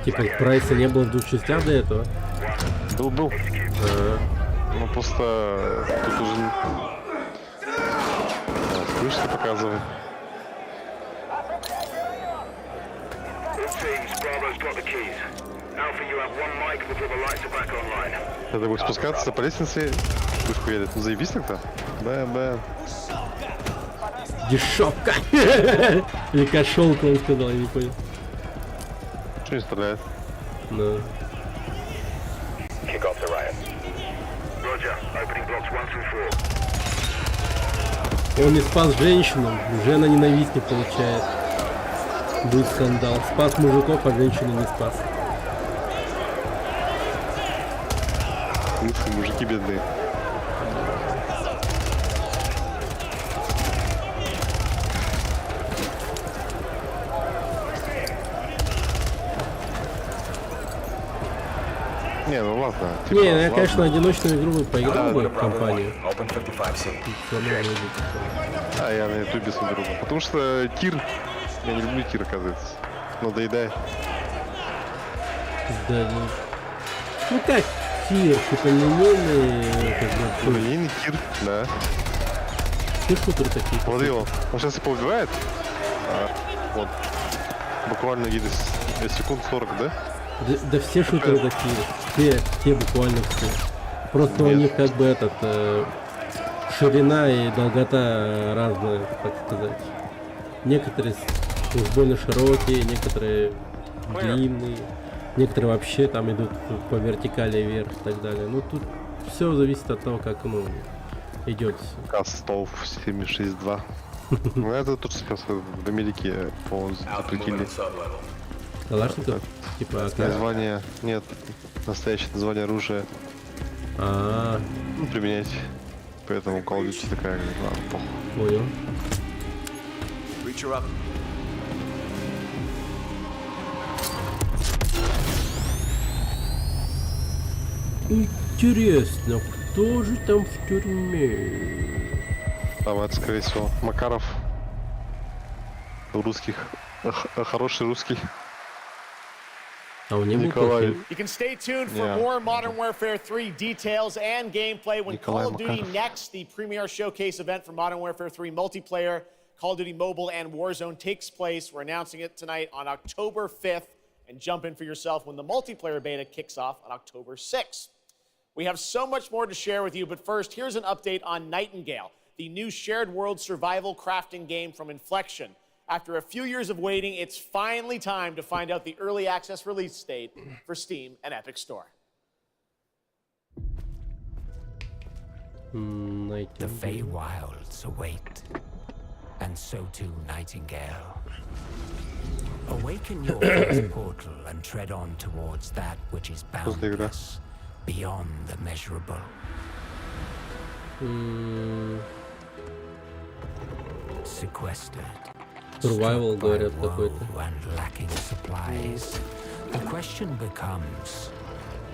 Типа Прайса не было в 2 частях до этого? Был. Ну просто тут уже... Слышно, показывай. Когда будешь спускаться по лестнице, будешь хуярить. Ну заебись тогда. Бэм. Дешевка! Или кошелка, он сказал, я не понял. Что не стреляет? Да. Он не спас женщину, уже она ненавистник получает. Будет скандал. Спас мужиков, а женщину не спас. Мужики бедные. Не, ну ладно. Типа, не, я, конечно, одиночную игру поиграл бы в компанию. А, я на ютубе смотрю. Потому что тир... Я не люблю тир, оказывается. Надоедает. Да, ну как тир? Типа линейный... Линейный тир, да. Тир-шутеры такие. Смотри, он сейчас и поубивает. Вот. Буквально где-то секунд 40, да? Да все шутеры такие, все буквально все. Просто у них как бы ширина и долгота разная, так сказать. Некоторые уж больно широкие, некоторые длинные, некоторые вообще там идут по вертикали вверх и так далее. Ну тут все зависит от того, как идет. Кастов 762. Ну это тут сейчас в Америке запретили. Калашников? Типа название, нет, настоящее название оружия. Ну, применять. Поэтому Call of Duty такая, похуй. Понял. Интересно, кто же там в тюрьме? Там это, скорее всего, Макаров. Русских. Хороший русский. You can stay tuned for more Modern Warfare 3 details and gameplay when Call of Duty Next, the premier showcase event for Modern Warfare 3 multiplayer, Call of Duty Mobile and Warzone takes place. We're announcing it tonight on October 5th, and jump in for yourself when the multiplayer beta kicks off on October 6th. We have so much more to share with you, but first, here's an update on Nightingale, the new shared world survival crafting game from Inflection. After a few years of waiting, it's finally time to find out the early access release date for Steam and Epic Store. The Feywilds await, and so too Nightingale. Awaken your first portal and tread on towards that which is boundless, beyond the measurable. Sequestered. Survival, говорят, какой-то.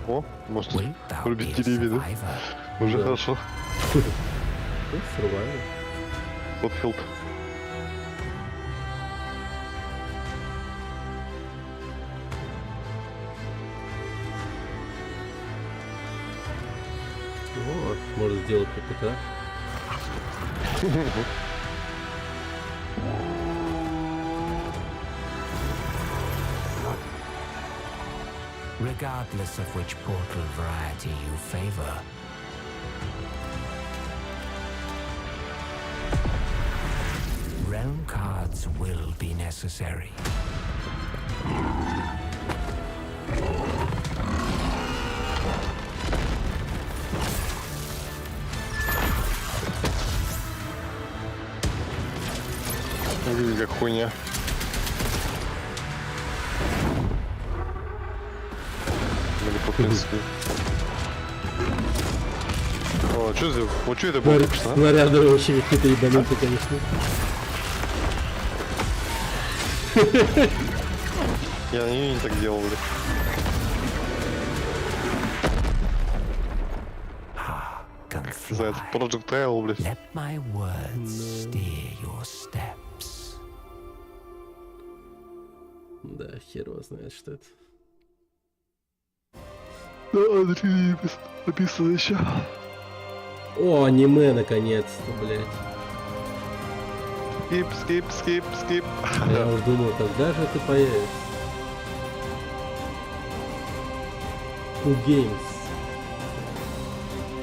О, может рубить деревья, да? Уже хорошо. Survival. Подфилд. сделать ППК. Regardless of which portal variety you favor, realm cards will be necessary. Как хуйня. О, что за... Вот что это было? Снаряды вообще какие-то ебанутые, конечно. Я не так делал, блядь. За этот projectile, блядь. Let my words steer your steps. Да, хер его знает, что это. Да, Андрей написано еще. О, аниме наконец-то, блядь. Скип. Я уж думал, когда же ты появишься? Games.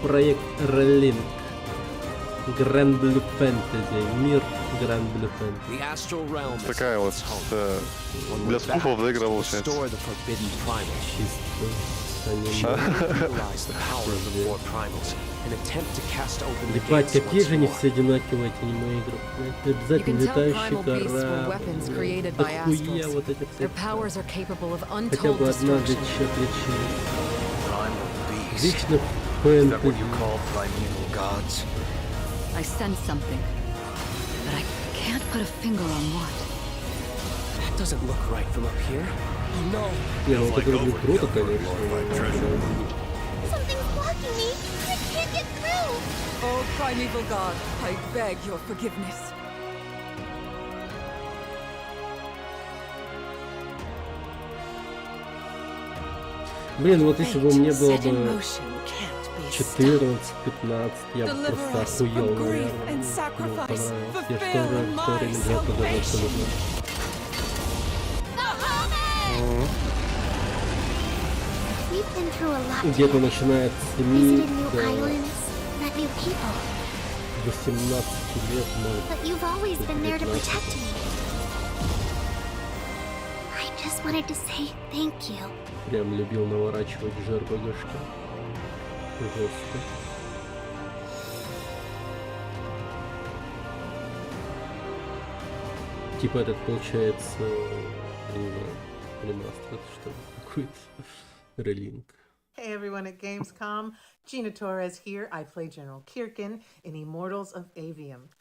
Проект Роллинг. Grand Blue Fantasy. Мир Grand Blue Fantasy. Такая вот для скуфов игра получается. Ебать, какие же они все одинаковые, эти аниме-игры. Обязательно летающий корабль. Да хуя вот этих всех. Хотя бы одна отличие. Вечно фэнтези. I sense something, but I can't put a finger on what. That doesn't look right from up here. No. Не, ну вот это выглядит круто, конечно. Something's blocking me. I can't get through. Oh, primeval god, I beg your forgiveness. Блин, вот если бы мне было бы 14-15, я бы просто охуел, наверное. Мне понравилось. Я что время для этого даже абсолютно. Где-то начинает с 7 до 18 лет, может. Прям любил наворачивать жир богашки. Жестко. Типа этот получается, не знаю, ремастер, что ли, какой-то релинг. Hey everyone at Gamescom, Gina Torres here. I play General Kirkin in Immortals of Avium.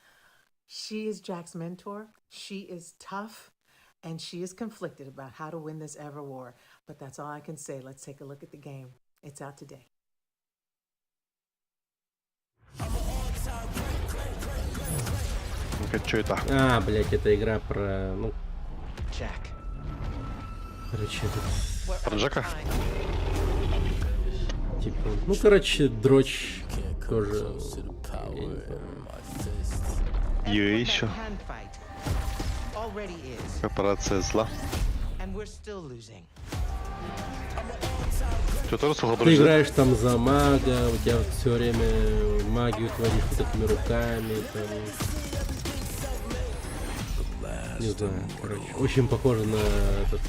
She is Jack's mentor. She is tough, and she is conflicted about how to win this ever war. But that's all I can say. Let's take a look at the game. It's out today. Что это? А, блять, это игра про, ну... Короче, про Джека? Типа, ну, короче, дрочь тоже... Ее еще. Корпорация зла. Ты играешь там за мага, у тебя все время магию творишь вот этими руками, там... Не знаю, короче, очень похоже на этот...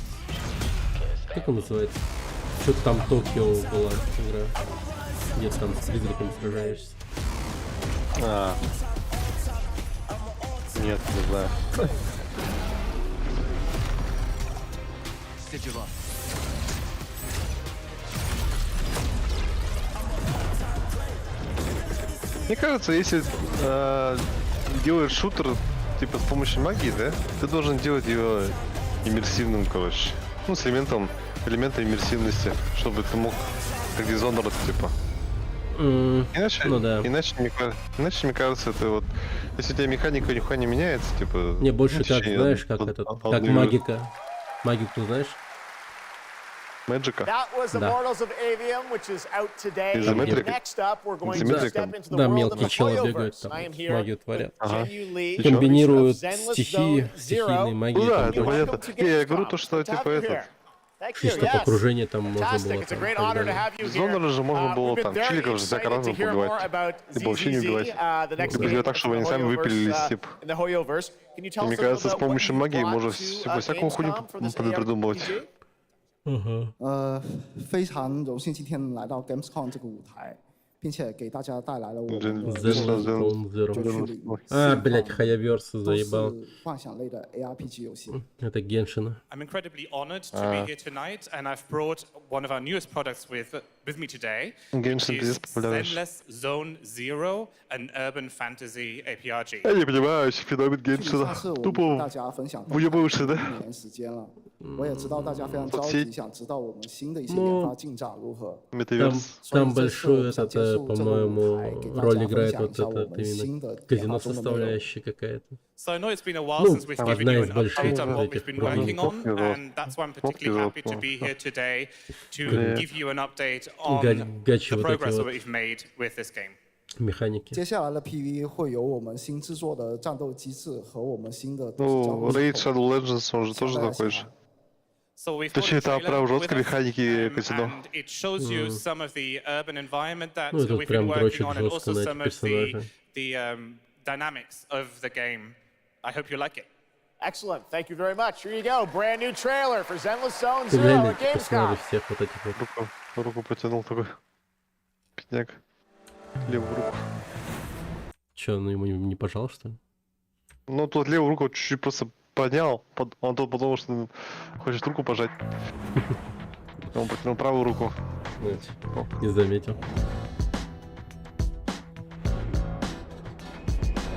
Как он называется? Что-то там Токио была игра, где ты там с призраками сражаешься. А. Нет, не знаю. Мне кажется, если делаешь шутер типа с помощью магии, да, ты должен делать его иммерсивным, короче. Ну, с элементом иммерсивности, чтобы ты мог как Dishonored, типа. Иначе, ну да. Иначе, мне кажется, это вот, если у тебя механика нихуя не меняется, типа... Не, больше как, знаешь, как этот, как магика. Магику знаешь? Мэджика. That was Immortals of Avium, which is out today. Next up, we're going to step into the Да, world of мелкие the челы бегают, Hoyoverse. там I am here магию with творят. Jenyu Lee, Комбинируют Zenless стихии, Zone стихийные Zero. магии. Ну да, там это понятно. Я говорю то, что типа этот. Чисто по окружению там можно было там, и так далее. Зона же можно было там чиликов же всяко разных убивать. Либо вообще не убивать. Либо сделать так, чтобы они сами выпилились, типа. И мне кажется, с помощью магии можно всякую хуйню придумывать. 非常荣幸今天来到 Gamescom 这个舞台，并且给大家带来了我们的 блять, Hayaverse заебал. 幻想类的 ARPG 游戏。 Это Геншина. I'm incredibly honored to be here tonight, and I've brought one of our newest products with me today, which is Zenless Zone Zero, an urban fantasy APRG. Я не понимаю феномен Геншина. Тупо выебываешься, да? 时间了，我也知道大家非常着急，想知道我们新的一些研发进展如何。Там большой этот, по-моему, роль играет вот этот именно казино составляющая какая-то. So I know it's been a while since we've given you an update on what we've been working on, and that's why I'm particularly happy to be here today to give you an update on the progress that we've made with this game. 接下来的 PV 会有我们新制作的战斗机制和我们新的。Ну, Raid Shadow Legends он же тоже такой же. Точнее, там прям жесткие механики казино. It shows you some of the urban environment that Ну, тут we've прям been working дрочит on, and жестко also на some эти of the персонажи. Dynamics of the game. I hope you like it. Excellent. Thank you very much. Here you go. Brand new trailer for Zenless Zone Ты Zero глянь на at эти Gamescom. персонажей всех вот этих вот. Руку протянул такой. Бедняк. Левую руку. Че, ну ему не пожал, что ли? Ну, тут левую руку чуть-чуть просто поднял, он тут потому что хочет руку пожать. Он протянул правую руку. Не заметил.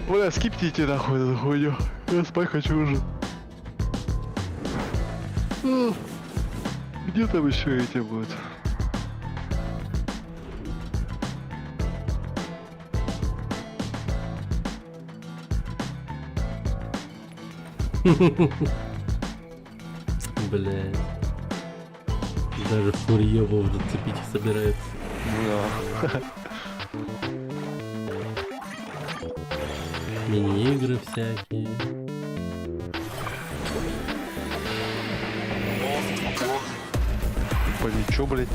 Бля, скипните нахуй эту хуйню. Я спать хочу уже. Где там еще эти будут? Блядь. Даже Фурьёва зацепить собирается. Да. Мини-игры всякие. Ничего, блядь.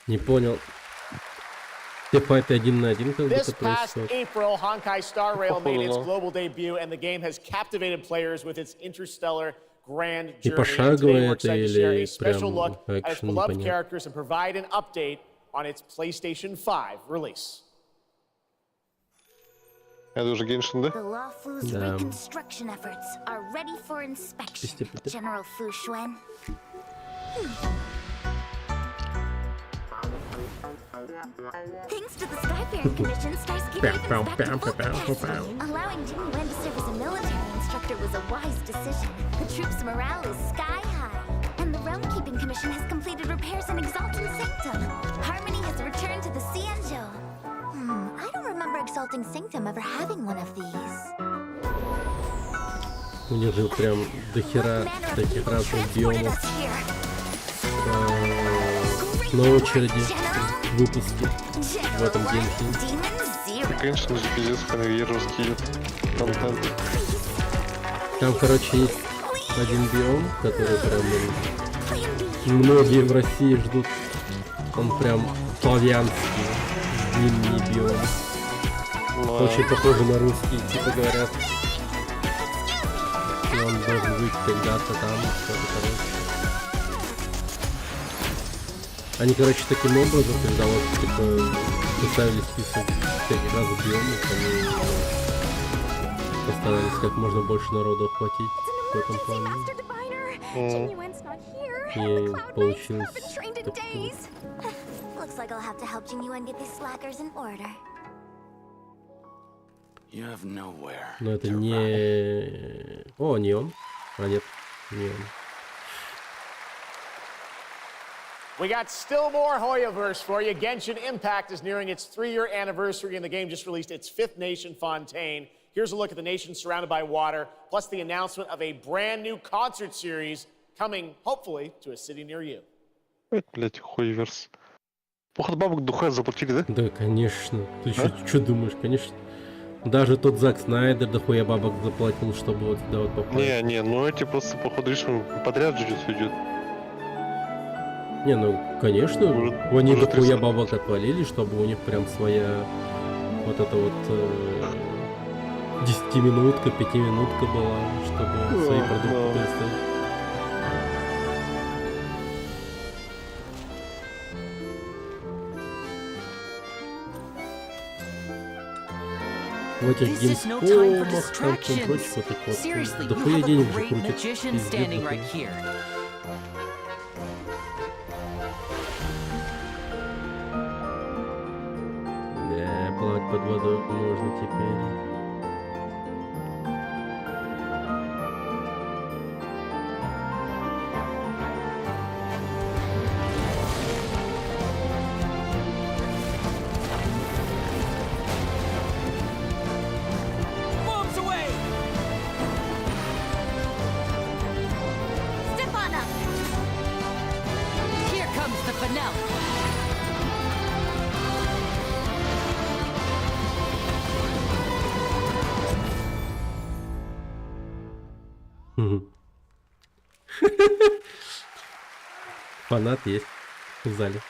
Не понял. Все файты 1 на 1 как This будто past происходит. April, Honkai Star Rail made its global debut, and the game has captivated players with its interstellar grand И journey. пошаговое Today, we're это excited to share или a special прям look at its экшен beloved непонятно. characters and provide an update on its PlayStation 5 release. Это уже Геншин, да? The Lawfu's Да. reconstruction efforts are ready for inspection. General Fu Xuan. Thanks to the Skyfaring Commission, Starsky Raven's back to full capacity. Allowing Nyolan to serve as a military instructor was a wise decision. The troops' morale is sky high, and the Realm Keeping Commission has completed repairs in Exalting Sanctum. Harmony has returned to the Xianzhou. I don't remember Exalting Sanctum ever having one of these. У них же прям дохера таких разных биомов на очереди выпуски в этом геймплее. Конечно же, пиздец, конвейеровский контент. Там, короче, есть один биом, который прям многие в России ждут. Он прям славянский, зимний биом. Очень похоже на русский, типа говорят. И он должен быть когда-то там, что-то, короче. Они, короче, таким образом, когда вот, типа, составили список всяких разных биомов, они постарались как можно больше народу охватить в этом плане. Genuine's not here. не получилось. Looks like I'll have to help Nyolan get these slackers in order. You have nowhere. Но это не... О, не он. А нет, не он. We got still more Hoyoverse for you. Genshin Impact is nearing its 3-year anniversary, and the game just released its 5th nation, Fontaine. Here's a look at the nation surrounded by water, plus the announcement of a brand new concert series coming, hopefully, to a city near you. Блять, Hoyoverse. Походу бабок духа заплатили, да? Да, конечно. Ты что думаешь, конечно. Даже тот Зак Снайдер дохуя бабок заплатил, чтобы вот сюда вот попасть. Не, ну эти просто, походу, решим, подряд же все идет. Не, ну, конечно, они дохуя бабок отвалили, чтобы у них прям своя вот эта вот 10-минутка, 5-минутка была, чтобы свои продукты представить. В этих геймскомах, там прочее, вот так вот. Дохуя денег же крутят, пиздец. Да, плавать под водой можно теперь. Фанат есть в зале.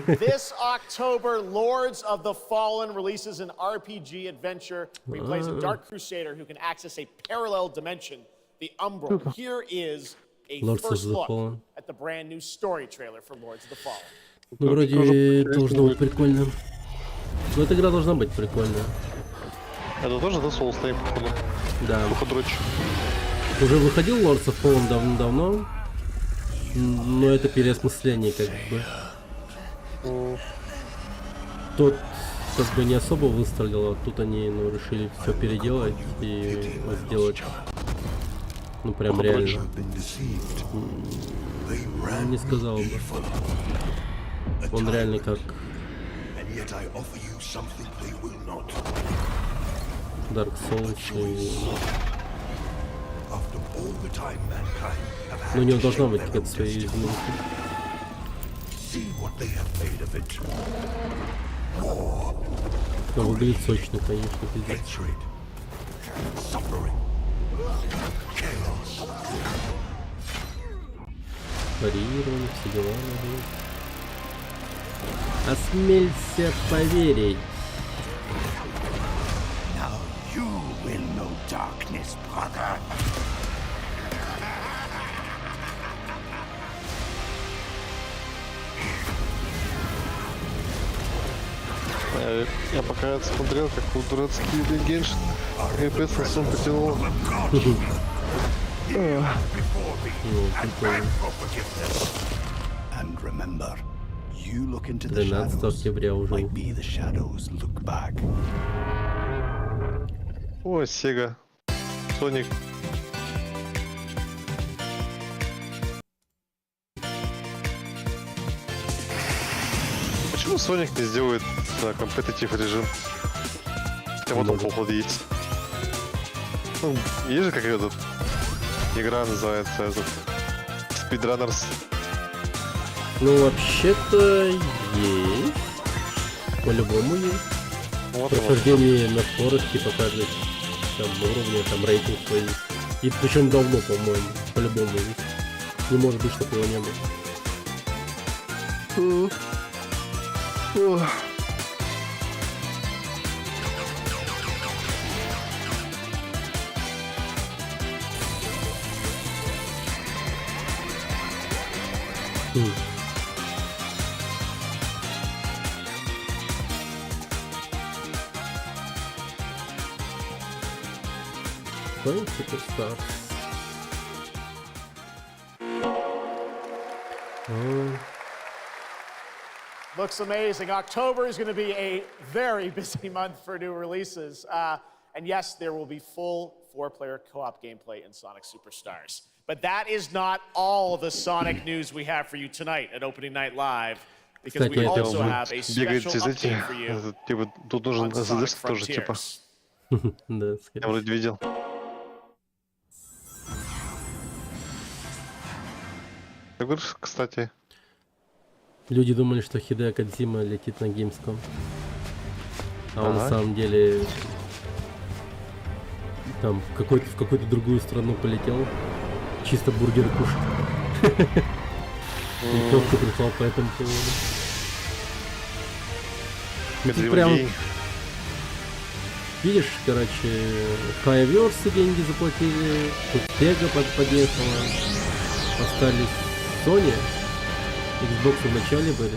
This October, Lords of the Fallen releases an RPG adventure where he plays a Dark Crusader who can access a parallel dimension, the Umbral. Here is a first look at the brand new story trailer for Lords of the Fallen. Ну, вроде должно быть прикольно. Но эта игра должна быть прикольная. Это тоже The Souls Time, походу. Да. Походрочь. Уже выходил Lords of Fallen давно-давно. Но это переосмысление, как бы. Тот как бы не особо выстрелил, а тут они решили все переделать и сделать, ну прям реально. Не сказал бы. Он реально как Dark Souls и... Но у него должна быть какая-то своя изюминка. Но выглядит сочно, конечно, пиздец. Парирование, все дела надо. Осмелься поверить. Я пока смотрел, как у дурацкие Геншин ГПС на сум потянул. 13 октября уже. О, Сега. Соник. Почему Соник не сделает компетитив режим? Хотя вот он походу есть. Ну, есть же какая-то игра называется этот Speedrunners. Ну вообще-то есть. По-любому есть. Вот прохождение на скорости показывает там уровня, там рейтинг свой. И причем давно, по-моему. По-любому есть. Не может быть, чтобы его не было. Суперстар. Looks amazing. October is going to be a very busy month for new releases. And yes, there will be full 4-player co-op gameplay in Sonic Superstars. But that is not all the Sonic news we have for you tonight at Opening Night Live, because we also have a special update for you on Sonic Frontiers. Я вроде видел. Ты говоришь, кстати. Люди думали, что Хидео Кодзима летит на Геймском. А он на самом деле там в какую-то другую страну полетел. Чисто бургеры кушать. Винтовку прислал по этому поводу. Тут прям... Видишь, короче, Fireworks деньги заплатили, тут Sega подъехала, остались Sony, Xbox в начале были.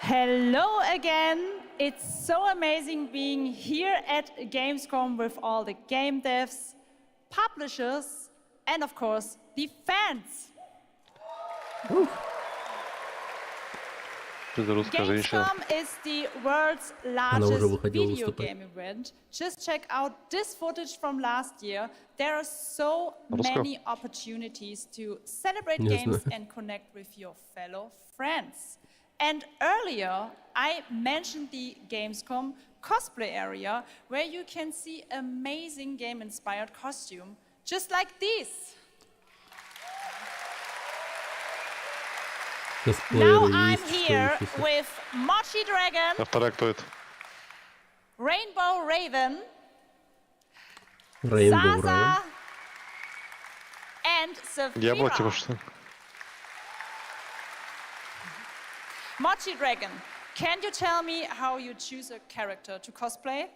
Hello again. It's so amazing being here at Gamescom with all the game devs, publishers, and of course, the fans. Gamescom is the world's largest video game event. Just check out this footage from last year. There are so many opportunities to celebrate games and connect with your fellow friends. And earlier, I mentioned the Gamescom cosplay area, where you can see amazing game-inspired costume, just like this. Now I'm here with Mochi Dragon, Rainbow Raven, Zaza, and Saphira. Mochi Dragon, can you tell me how you choose a character to cosplay?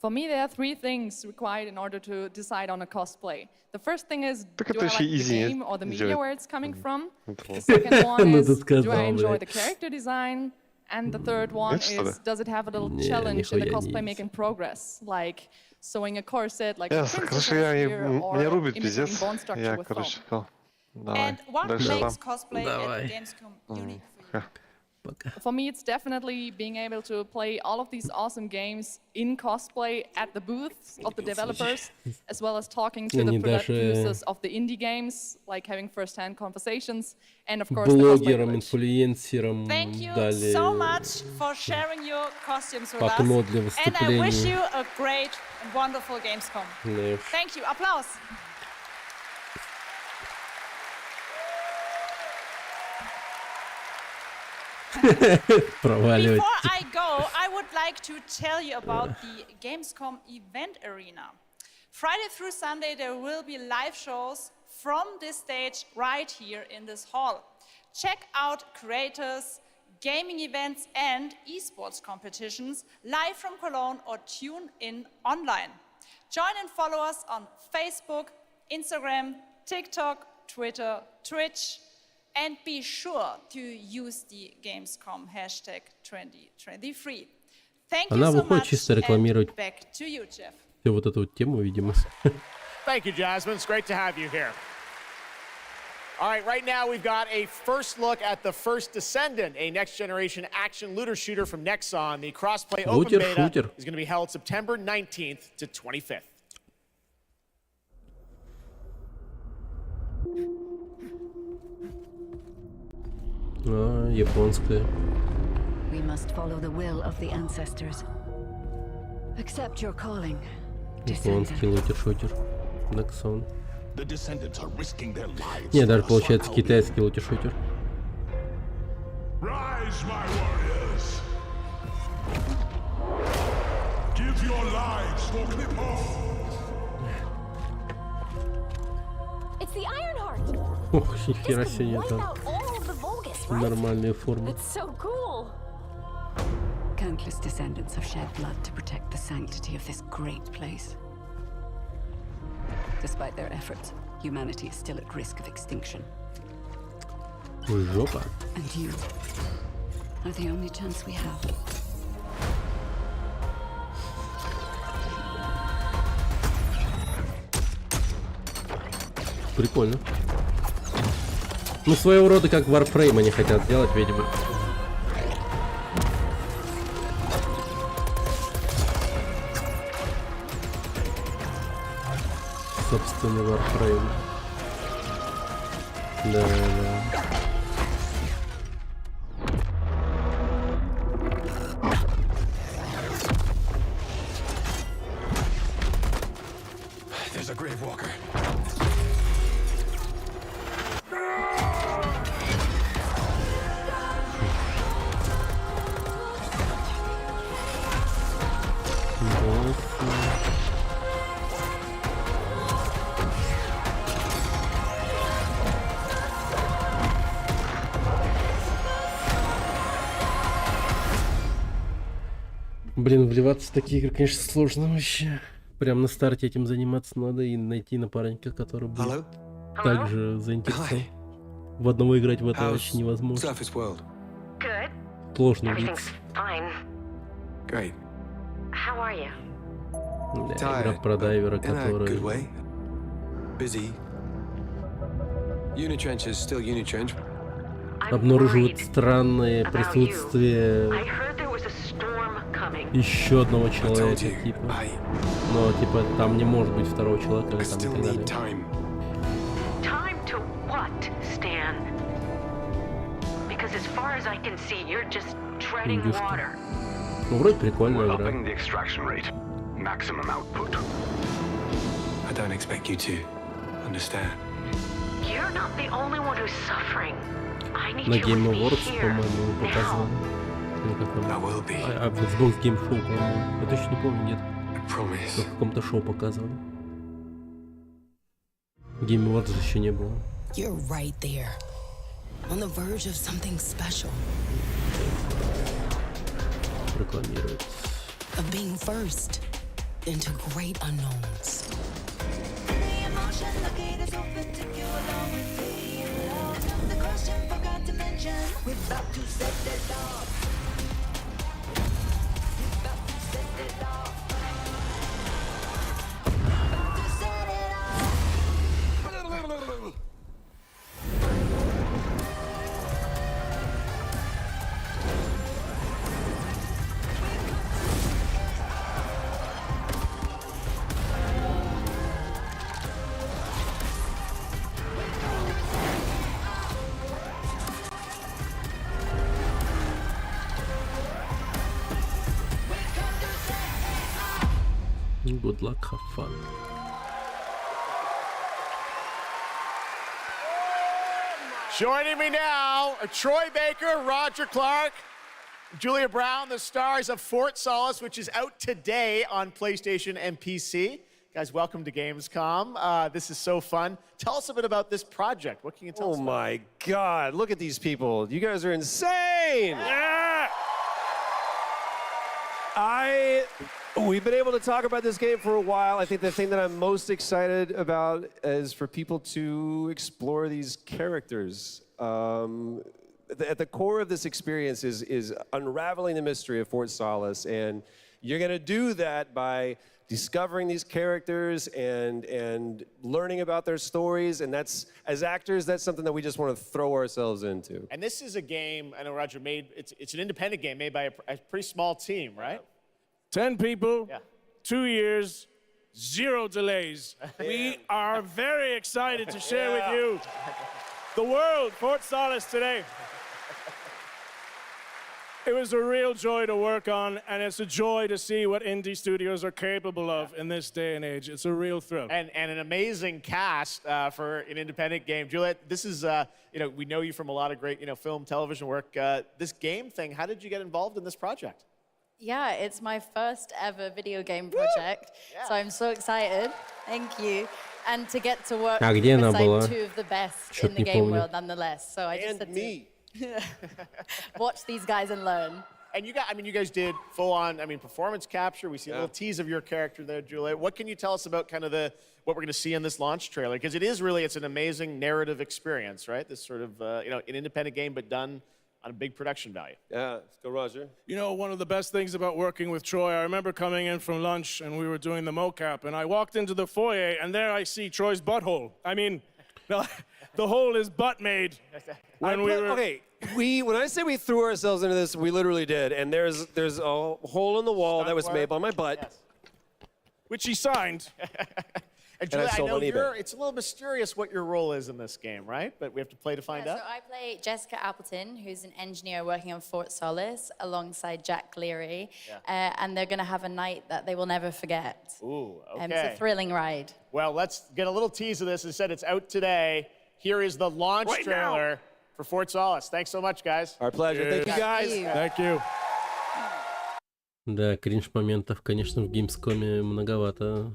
For me, there are 3 things required in order to decide on a cosplay. The first thing is, do I like the game or the media where it's coming from? The second one is, do I enjoy the character design? And the third one is, does it have a little challenge in the cosplay making progress? Like sewing a corset, like a princess here, or imitating bone structure with foam. And what makes cosplay at Gamescom unique for you? For me, it's definitely being able to play all of these awesome games in cosplay at the booths of the developers, as well as talking to the producers of the indie games, like having first-hand conversations, and of course the cosplay. Thank you so much for sharing your costumes with us, and I wish you a great and wonderful Gamescom. Thank you. Applause. Before I go, I would like to tell you about the Gamescom event arena. Friday through Sunday, there will be live shows from this stage right here in this hall. Check out creators, gaming events, and esports competitions live from Cologne or tune in online. Join and follow us on Facebook, Instagram, TikTok, Twitter, Twitch, and be sure to use the Gamescom hashtag 2023. Thank you so much, and back to you, Jeff. Вот эту вот тему, видимо. Thank you, Jasmine. It's great to have you here. All right, right now we've got a first look at the first Descendant, a next-generation action looter shooter from Nexon. The crossplay open beta is going to be held September 19th to 25th. Японская. We must follow the will of the ancestors. Accept your calling. Японский лутер-шутер. Nexon. Не, даже получается китайский лутер-шутер. Rise, my warriors. Give your lives for Clip-Off. It's the Ironheart. Ох, нихера себе там. Нормальные формы. It's so cool. Countless descendants have shed blood to protect the sanctity of this great place. Despite their efforts, humanity is still at risk of extinction. Жопа. And you are the only chance we have. Прикольно. Ну, своего рода как Warframe они хотят сделать, видимо. Собственный Warframe. Да, да. There's a grave walker. Блин, вливаться в такие игры, конечно, сложно вообще. Прям на старте этим заниматься надо и найти напарника, который будет также заинтересован. В одного играть в это вообще невозможно. Сложно убиться. Да, игра про дайвера, который... обнаруживает странное присутствие еще одного человека, типа. Но, типа, там не может быть второго человека, или там и так далее. Индюшка. Ну, вроде прикольная игра. На Game Awards, по-моему, показывали. Или как там? А в Xbox Game Show, по-моему. Я точно не помню, нет. Но в каком-то шоу показывали. Game Awards еще не было. You're right there, on the verge of something special. Рекламирует. Of being first into great unknowns. Good luck, have fun. Joining me now, Troy Baker, Roger Clark, Julia Brown, the stars of Fort Solis, which is out today on PlayStation and PC. Guys, welcome to Gamescom. This is so fun. Tell us a bit about this project. What can you tell us about? Oh my God, look at these people. You guys are insane. Yeah! We've been able to talk about this game for a while. I think the thing that I'm most excited about is for people to explore these characters. At the core of this experience is unraveling the mystery of Fort Solis, and you're going to do that by discovering these characters and learning about their stories, and that's, as actors, that's something that we just want to throw ourselves into. And this is a game, I know Roger made, it's an independent game made by a pretty small team, right? 10 people, 2 years, 0 delays. We are very excited to share with you the world, Fort Solis today. It was a real joy to work on, and it's a joy to see what indie studios are capable of in this day and age. It's a real thrill. And an amazing cast for an independent game. Juliet, this is, we know you from a lot of great, film, television work. This game thing, how did you get involved in this project? Yeah, it's my first ever video game project, so I'm so excited. Thank you. And to get to work beside two of the best in the game world nonetheless. So I just had to watch these guys and learn. And you guys did full on, performance capture. We see a little tease of your character there, Juliet. What can you tell us about kind of what we're going to see in this launch trailer, because it's an amazing narrative experience, right? This sort of, an independent game, but done on a big production value. Yeah, let's go, Roger. You know, one of the best things about working with Troy, I remember coming in from lunch and we were doing the mocap, and I walked into the foyer and there I see Troy's butthole. I mean, the hole is butt made. Okay, when I say we threw ourselves into this, we literally did, and there's a hole in the wall that was made by my butt. Yes. Which he signed. And Julia, I know it's a little mysterious what your role is in this game, right? But we have to play to find out. So I play Jessica Appleton, who's an engineer working on Fort Solis alongside Jack Leary. And they're going to have a night that they will never forget. Ooh, okay. It's a thrilling ride. Well, let's get a little tease of this. As I said, it's out today. Here is the launch trailer for Fort Solis. Thanks so much, guys. Our pleasure. Thank you, guys. Thank you. Да, кринж-моментов, конечно, в Геймскоме многовато.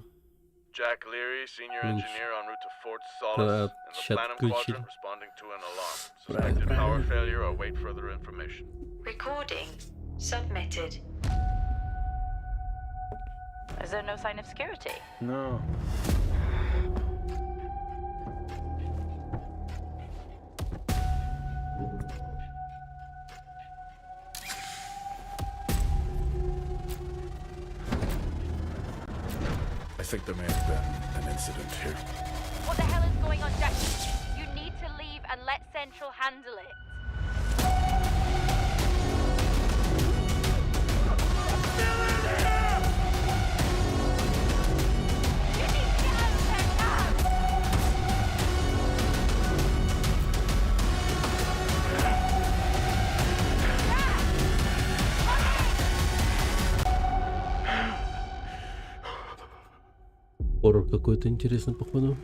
Jack Leary, senior engineer en route to Fort Solis, in the Planum Quadrant, responding to an alarm. Suspected power failure, await further information. Recording submitted. Is there no sign of security? No. I think there may have been an incident here. What the hell is going on, Jack? You need to leave and let Central handle it. Хоррор какой-то интересный, походу.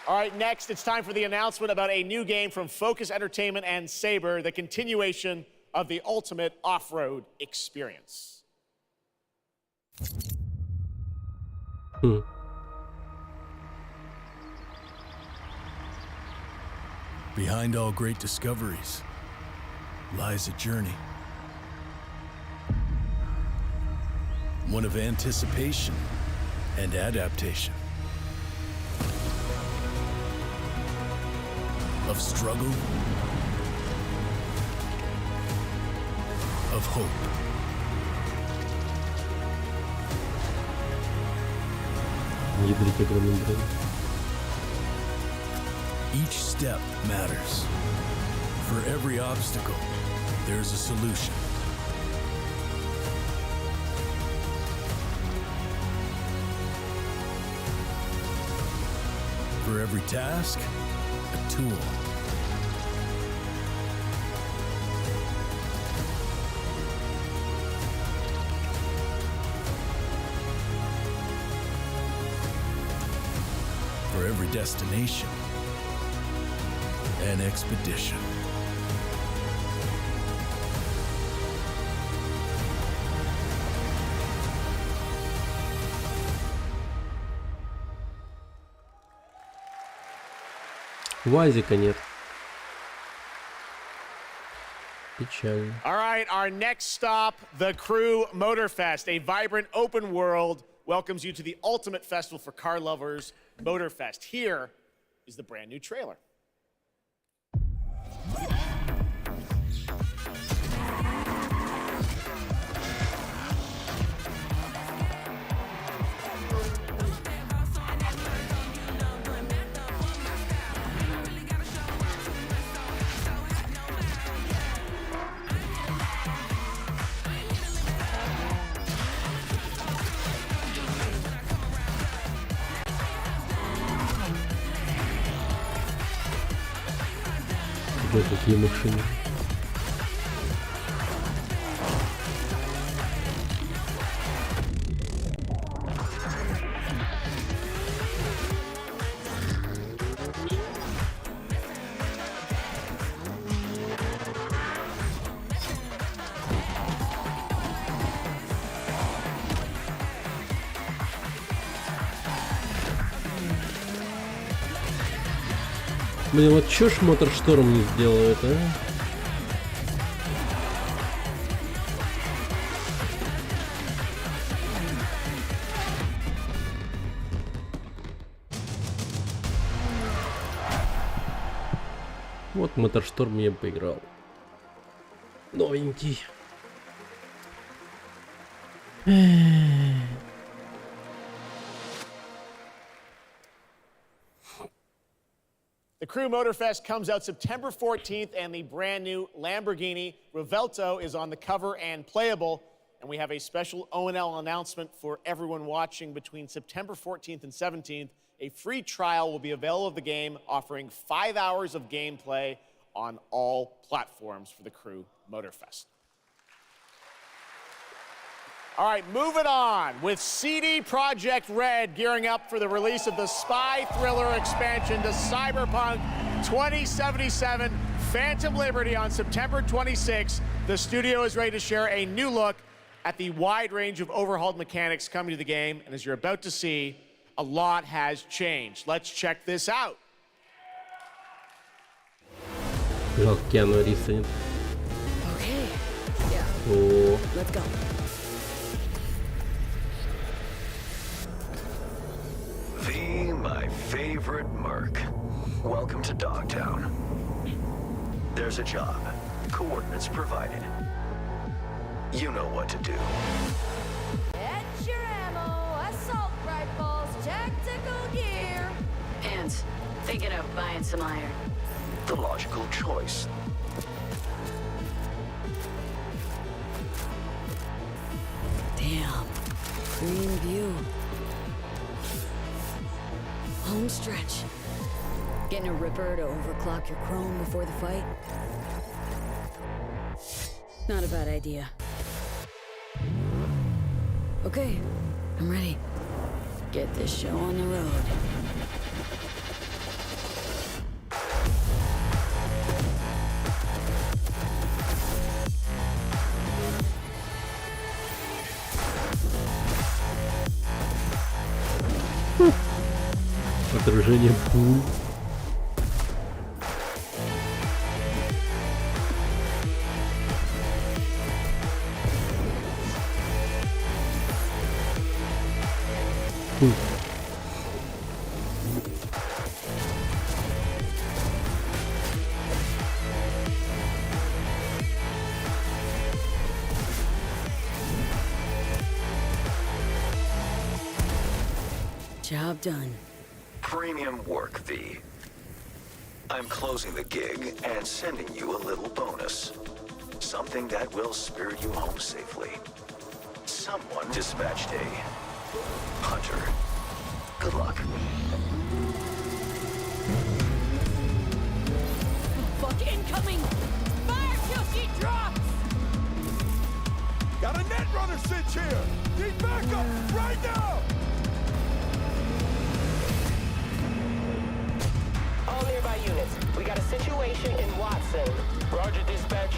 All right, next, it's time for the announcement about a new game from Focus Entertainment and Saber, the continuation of the ultimate off-road experience. Behind all great discoveries lies a journey. One of anticipation and adaptation. Of struggle, of hope. Each step matters. For every obstacle, there's a solution. For every task, a tool. For every destination, an expedition. Вазика нет. Печально. All right, our next stop, the Crew Motorfest, a vibrant open world, welcomes you to the ultimate festival for car lovers, Motorfest. Here is the brand new trailer. Какие машины. Блин, вот чё ж Моторшторм не сделает, а? Вот Моторшторм я поиграл. Новенький. The Crew Motorfest comes out September 14th, and the brand new Lamborghini Revelto is on the cover and playable. And we have a special O&L announcement for everyone watching between September 14th and 17th. A free trial will be available of the game, offering 5 hours of gameplay on all platforms for the Crew Motorfest. All right, moving on with CD Projekt Red gearing up for the release of the spy thriller expansion to Cyberpunk 2077 Phantom Liberty on September 26th. The studio is ready to share a new look at the wide range of overhauled mechanics coming to the game, and as you're about to see, a lot has changed. Let's check this out. Жалко, Киану Ривза нет. Okay. Yeah. О. Let's go. V, my favorite merc. Welcome to Dogtown. There's a job. Coordinates provided. You know what to do. Get your ammo, assault rifles, tactical gear. And thinking of buying some iron. The logical choice. Damn. Green view. Home stretch. Getting a ripper to overclock your chrome before the fight? Not a bad idea. Okay, I'm ready. Get this show on the road. Отражение пуль. Job done. Premium work, V. I'm closing the gig and sending you a little bonus. Something that will spirit you home safely. Someone dispatched a hunter. Good luck. Fuck incoming! Fire till she drops! Got a net runner sitch here! Need backup right now! All nearby units. We got a situation in Watson. Roger, dispatch.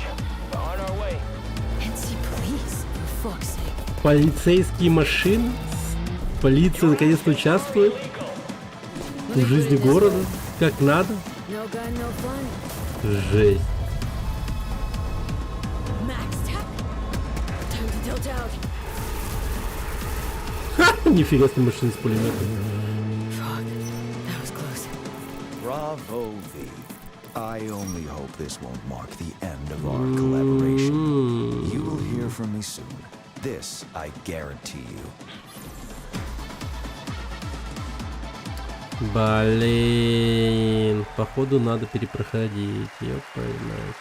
We're on our way. NC police, for fuck's sake. Полицейские машины. Полиция наконец-то участвует в жизни города, как надо. No gun, no fun. Жесть. Max tap. Time to tilt out. Ха! Нифига себе машина с пулеметом. Fuck, that was close. Bravo, V. I only hope this won't mark the end of our collaboration. You will hear from me soon. This I guarantee you. Блин, походу надо перепроходить. Ёпрст.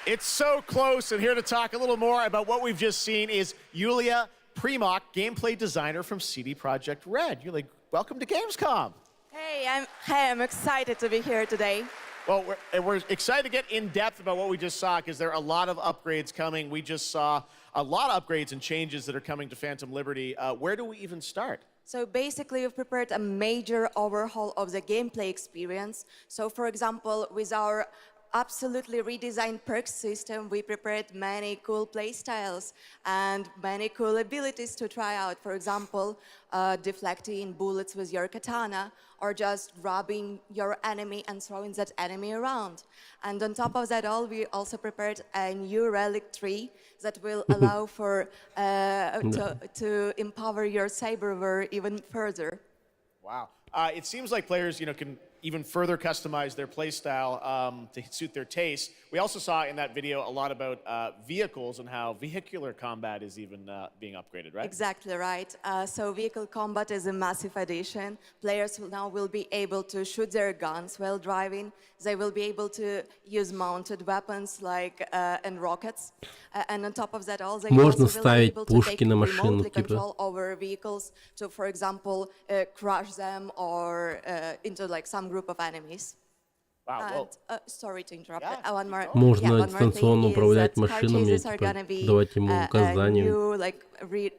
It's so close, and here to talk a little more about what we've just seen is Yulia Primok, gameplay designer from CD Projekt Red. You're like, welcome to Gamescom. Hey, I'm excited to be here today. Well, we're excited to get in depth about what we just saw because there are a lot of upgrades coming. We just saw a lot of upgrades and changes that are coming to Phantom Liberty. Where do we even start? So basically, we've prepared a major overhaul of the gameplay experience. So for example, with our absolutely redesigned perks system, we prepared many cool playstyles and many cool abilities to try out. For example, deflecting bullets with your katana, or just robbing your enemy and throwing that enemy around. And on top of that all, we also prepared a new relic tree that will allow for to empower your cyberware even further. Wow. It seems like players, can even further customize their playstyle to suit their taste. We also saw in that video a lot about vehicles and how vehicular combat is even being upgraded, right? Exactly right. So vehicle combat is a massive addition. Players now will be able to shoot their guns while driving. They will be able to use mounted weapons like and rockets. And on top of that, all they Можно also will be ставить able to пушки take на машину, remotely типа. control over vehicles to, for example, crush them or into like some group of enemies. Wow, And, sorry to interrupt. One more. Можно one more thing дистанционно is управлять that car машинами, chases are типа, gonna be давать ему a указания. new, like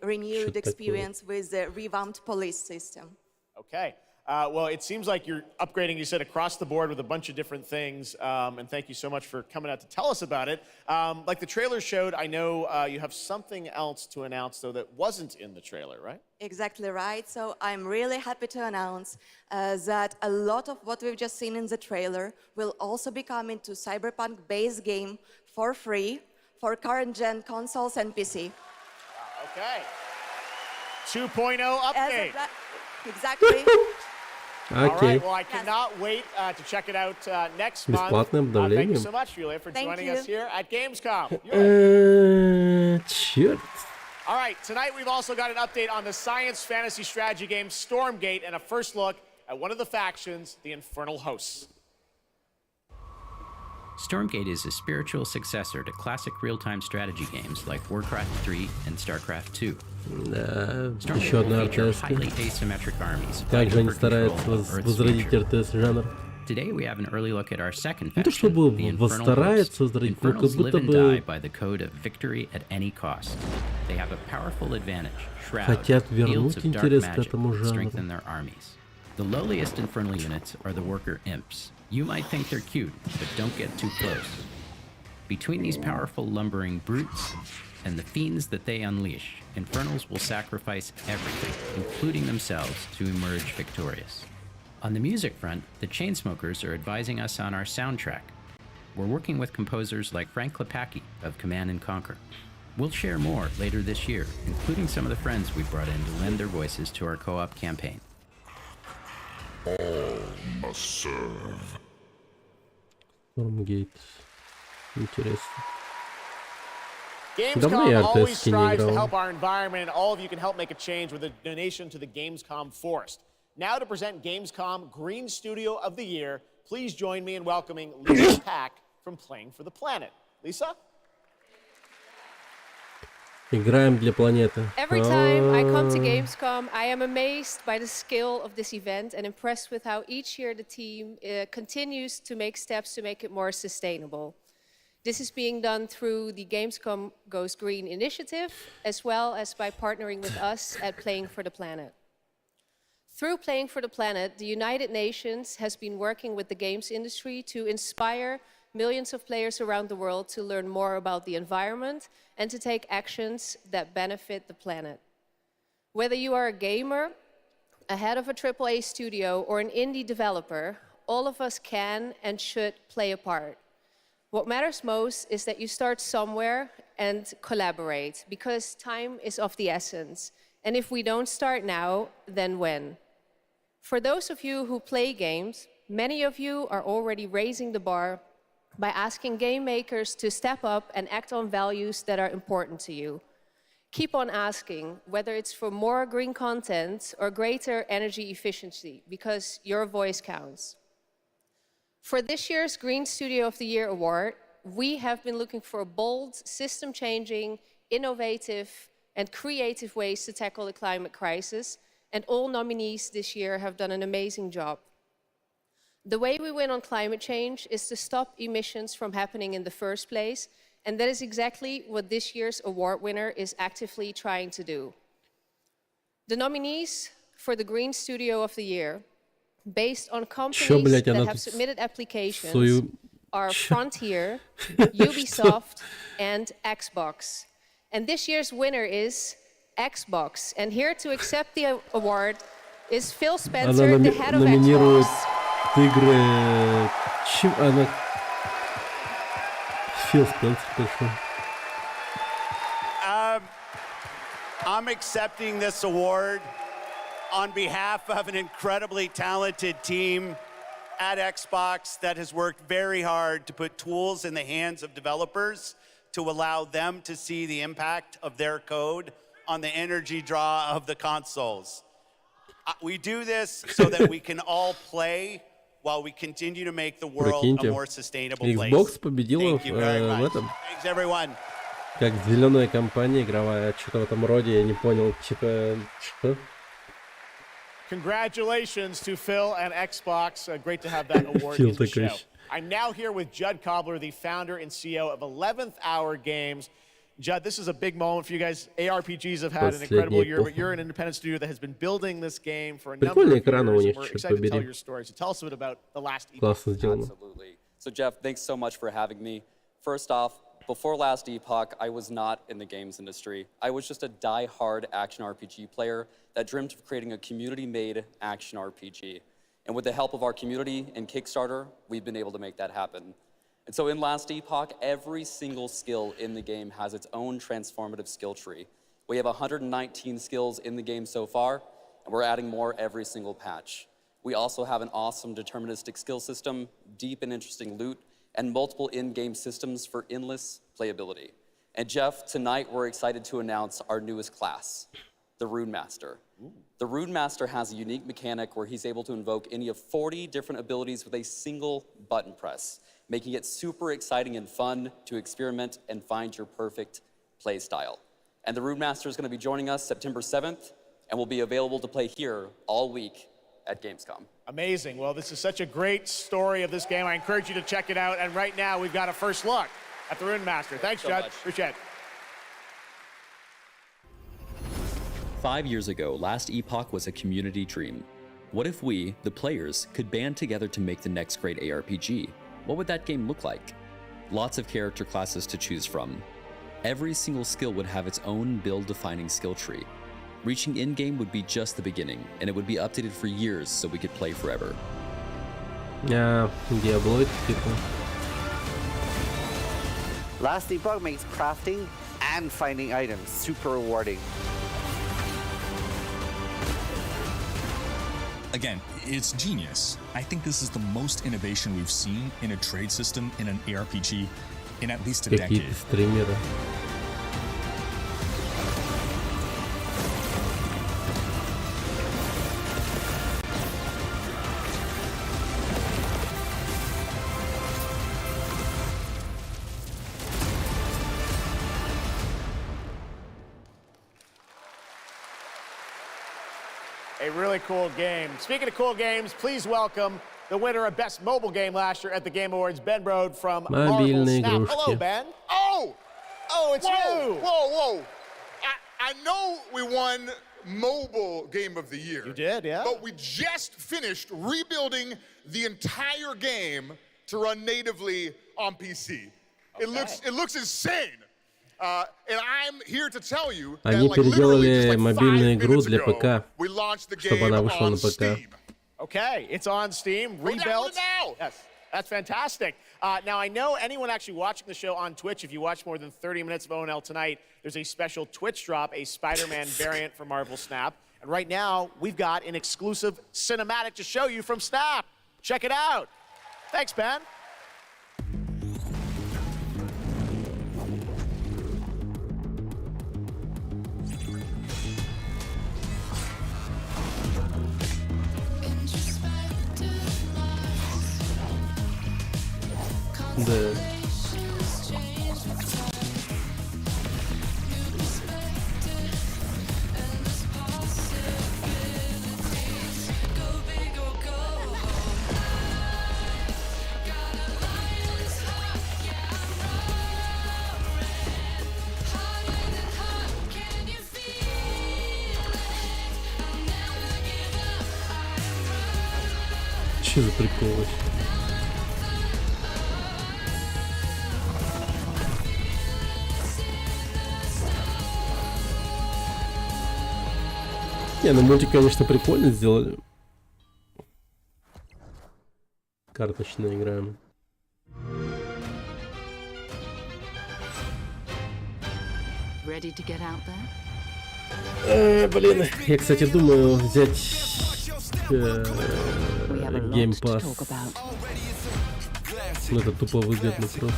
renewed Что-то experience with the revamped police system. Okay. Well, it seems like you're upgrading, you said, across the board with a bunch of different things. And thank you so much for coming out to tell us about it. Like the trailer showed, I know you have something else to announce, though, that wasn't in the trailer, right? Exactly right. So I'm really happy to announce that a lot of what we've just seen in the trailer will also be coming to Cyberpunk base game for free for current-gen consoles and PC. Okay. 2.0 update. Exactly. All right, well, I cannot wait to check it out next month. Бесплатное Thank обновление. you so much, Julia, for joining us here at Gamescom. Черт. All right, tonight we've also got an update on the science fantasy strategy game Stormgate and a first look at one of the factions, the Infernal Hosts. Stormgate is a spiritual successor to classic real-time strategy games like Warcraft 3 and StarCraft 2. Да, еще одна РТС. Как же они стараются возродить РТС жанр. Today we have an early look at our second Не то чтобы старается возродить, но как будто бы хотят вернуть интерес к этому жанру. The lowliest infernal units are the worker imps. You might think they're cute, but don't get too close. Between these powerful lumbering brutes and the fiends that they unleash, infernals will sacrifice everything, including themselves, to emerge victorious. On the music front, the Chainsmokers are advising us on our soundtrack. We're working with composers like Frank Klepacki of Command & Conquer. We'll share more later this year, including some of the friends we brought in to lend their voices to our co-op campaign. All must serve. Stormgate. Интересно. Gamescom always strives to help our environment, and all of you can help make a change with a donation to the Gamescom Forest. Now to present Gamescom Green Studio of the Year, please join me in welcoming Lisa Pack from Playing for the Planet. Lisa? Играем для планеты. Every time I come to Gamescom, I am amazed by the scale of this event and impressed with how each year the team continues to make steps to make it more sustainable. This is being done through the Gamescom Goes Green initiative, as well as by partnering with us at Playing for the Planet. Through Playing for the Planet, the United Nations has been working with the games industry to inspire millions of players around the world to learn more about the environment and to take actions that benefit the planet. Whether you are a gamer, a head of a AAA studio, or an indie developer, all of us can and should play a part. What matters most is that you start somewhere and collaborate, because time is of the essence. And if we don't start now, then when? For those of you who play games, many of you are already raising the bar by asking game makers to step up and act on values that are important to you. Keep on asking, whether it's for more green content or greater energy efficiency, because your voice counts. For this year's Green Studio of the Year award, we have been looking for bold, system-changing, innovative, and creative ways to tackle the climate crisis, and all nominees this year have done an amazing job. The way we win on climate change is to stop emissions from happening in the first place, and that is exactly what this year's award winner is actively trying to do. The nominees for the Green Studio of the Year, based on companies that have submitted applications, are Frontier, Ubisoft, and Xbox. And this year's winner is Xbox. And here to accept the award is Phil Spencer, the head of Xbox. Игры... Она... Фил Спенсер пришел. I'm accepting this award on behalf of an incredibly talented team at Xbox that has worked very hard to put tools in the hands of developers to allow them to see the impact of their code on the energy draw of the consoles. We do this so that we can all play while we continue to make the world a more sustainable place. Xbox победила в этом. Thanks, everyone. Как зеленая компания игровая, что-то в этом роде, я не понял, типа, что? Congratulations to Phil and Xbox. Great to have that award in the show. I'm now here with Judd Cobbler, the founder and CEO of 11th Hour Games. Judd, this is a big moment for you guys. ARPGs have had an incredible year, but you're an independent studio that has been building this game for a number of years. We're excited to tell your story. So tell us a bit about the last Epoch. Absolutely. So Jeff, thanks so much for having me. First off, before last Epoch, I was not in the games industry. I was just a die-hard action RPG player that dreamt of creating a community-made action RPG. And with the help of our community and Kickstarter, we've been able to make that happen. And so in Last Epoch, every single skill in the game has its own transformative skill tree. We have 119 skills in the game so far, and we're adding more every single patch. We also have an awesome deterministic skill system, deep and interesting loot, and multiple in-game systems for endless playability. And Jeff, tonight we're excited to announce our newest class, the Rune Master. The Rune Master has a unique mechanic where he's able to invoke any of 40 different abilities with a single button press, making it super exciting and fun to experiment and find your perfect play style. And the Rune Master is going to be joining us September 7th and will be available to play here all week at Gamescom. Amazing. Well, this is such a great story of this game. I encourage you to check it out. And right now, we've got a first look at the Rune Master. Thanks, Judd. Appreciate it. 5 years ago, Last Epoch was a community dream. What if we, the players, could band together to make the next great ARPG? What would that game look like? Lots of character classes to choose from. Every single skill would have its own build-defining skill tree. Reaching in-game would be just the beginning, and it would be updated for years so we could play forever. Diablo, people. Last Epoch makes crafting and finding items super rewarding. Again, it's genius. I think this is the most innovation we've seen in a trade system in an ARPG in at least a decade. Стримеры. A really cool game. Speaking of cool games, please welcome the winner of Best Mobile Game last year at the Game Awards, Ben Brode from Marvel Snap. Hello, Ben. Oh, it's you. Whoa. I know we won Mobile Game of the Year. You did, yeah. But we just finished rebuilding the entire game to run natively on PC. Okay. It looks insane. And I'm here to tell you that, Они переделали мобильную игру для ago, ПК, we launched the чтобы game она вышла на on ПК. Steam. Okay, it's on Steam, rebuilt. Yes, that's fantastic. Now, I know anyone actually watching the show on Twitch, if you watch more than 30 minutes of ONL tonight, there's a special Twitch drop, a Spider-Man variant for Marvel Snap. And right now, we've got an exclusive cinematic to show you from Snap. Check it out. Thanks, Ben. Да. Что за прикол вообще? Не, ну мультик, конечно, прикольно сделали. Карточная игра. Ready to get out there? Блин, я, кстати, думаю взять to talk about. Ну это тупо выгодно просто.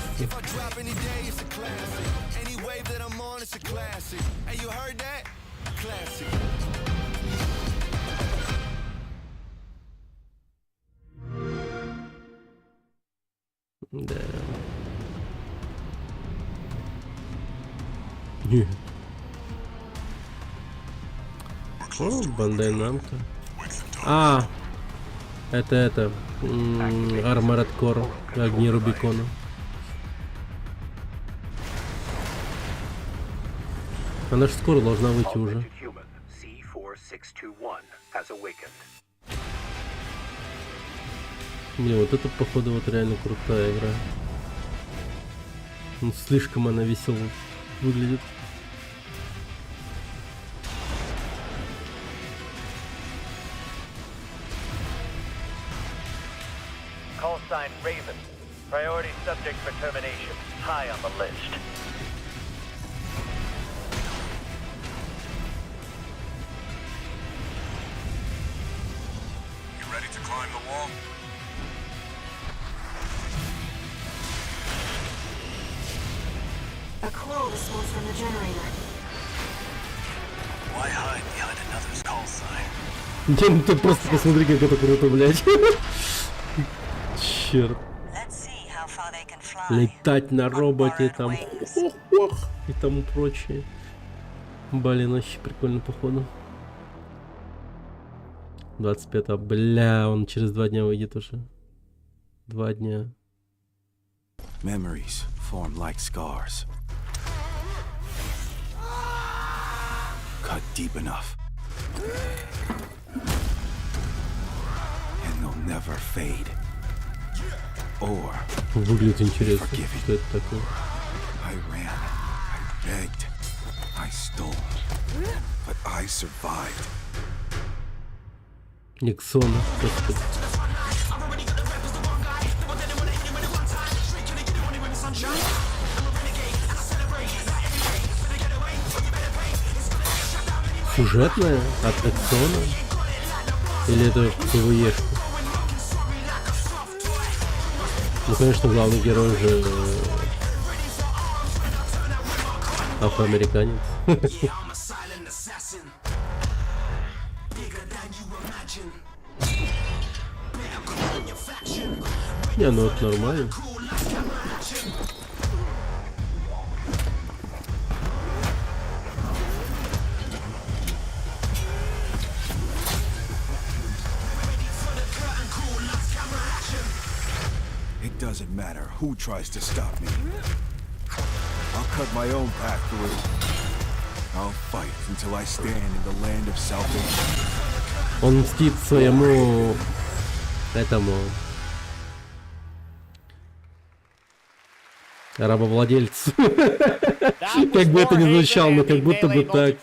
Да. Нет. О, Бандай Намко. А, это Armored Core, огни Рубикона. Она же скоро должна выйти уже. Не, вот это походу вот реально крутая игра. Ну, слишком она весело выглядит. Call sign Raven. Priority subject for termination. High on the list. You ready to climb the wall? A call is sourced from the generator. Why hide behind another's call sign? Ну ты просто посмотри, как это круто, блядь. Черт. Летать на роботе там и тому прочее. Блин, вообще прикольно походу. 25-го, бля, он через 2 дня выйдет уже. 2 дня. Memories form like scars. Cut deep enough. And they'll never fade. Or выглядит интересно. Что это такое? I ran, I begged, I stole, but I survived. Никсона, господи. Сюжетная от Никсона? Или это ПВЕшка? Ну, конечно, главный герой же афроамериканец. Не, ну это нормально. It doesn't matter who tries to stop me. I'll cut my own path through. I'll fight until I stand in the land of salvation. Он мстит своему этому рабовладельцу. Как бы это ни звучало, но как будто бы так.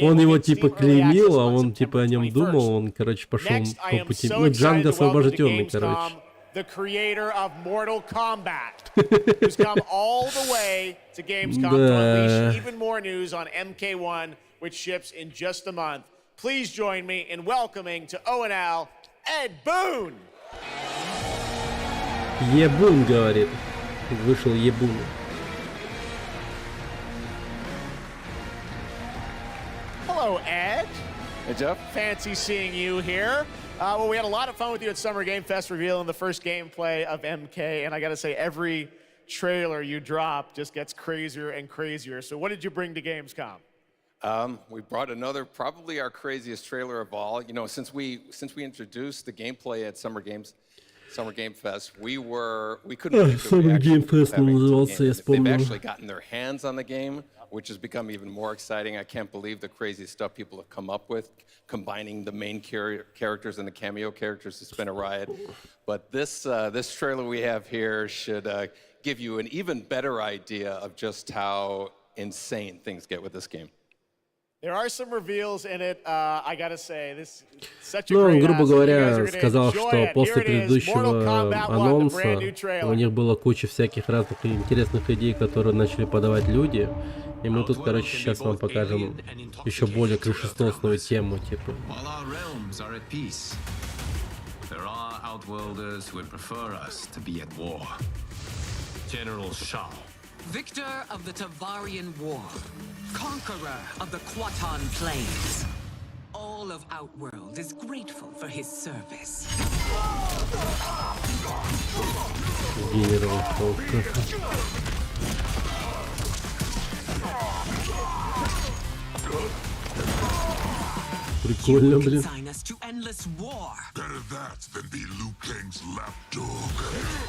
Он его типа клеймил, а он типа о нем думал, он, короче, пошел по пути. Ну, Джанго освобожденный, короче. The creator of Mortal Kombat, who's come all the way to Gamescom to unleash even more news on MK1, which ships in just a month. Please join me in welcoming to ONL, Ed Boon. Ебун, говорит. Вышел Ебун. Hello, Ed. Hey, Jeff. Fancy seeing you here. Well, we had a lot of fun with you at Summer Game Fest revealing the first gameplay of MK, and I gotta say, every trailer you drop just gets crazier and crazier. So what did you bring to Gamescom? We brought another, probably our craziest trailer of all. You know, since we introduced the gameplay at Summer Game Fest, we couldn't believe the reaction. They've actually gotten their hands on the game, which has become even more exciting. I can't believe the crazy stuff people have come up with, combining the main characters and the cameo characters. It's been a riot. But this trailer we have here should give you an even better idea of just how insane things get with this game. There are some reveals in it. I gotta say, this is such a Ну, great грубо asset. говоря, сказал, что после предыдущего анонса у них было куча всяких разных интересных идей, которые начали подавать люди. И мы тут, короче, сейчас вам покажем еще более крышесносную тему, типа. There are outworlders who would prefer us to be at war. General Shao. Victor of the Tavarian War. Conqueror of the Quatan Plains. All of Outworld is grateful for his service. Генерал Шау. Прикольно, блин. Better that than be Liu Kang's lapdog.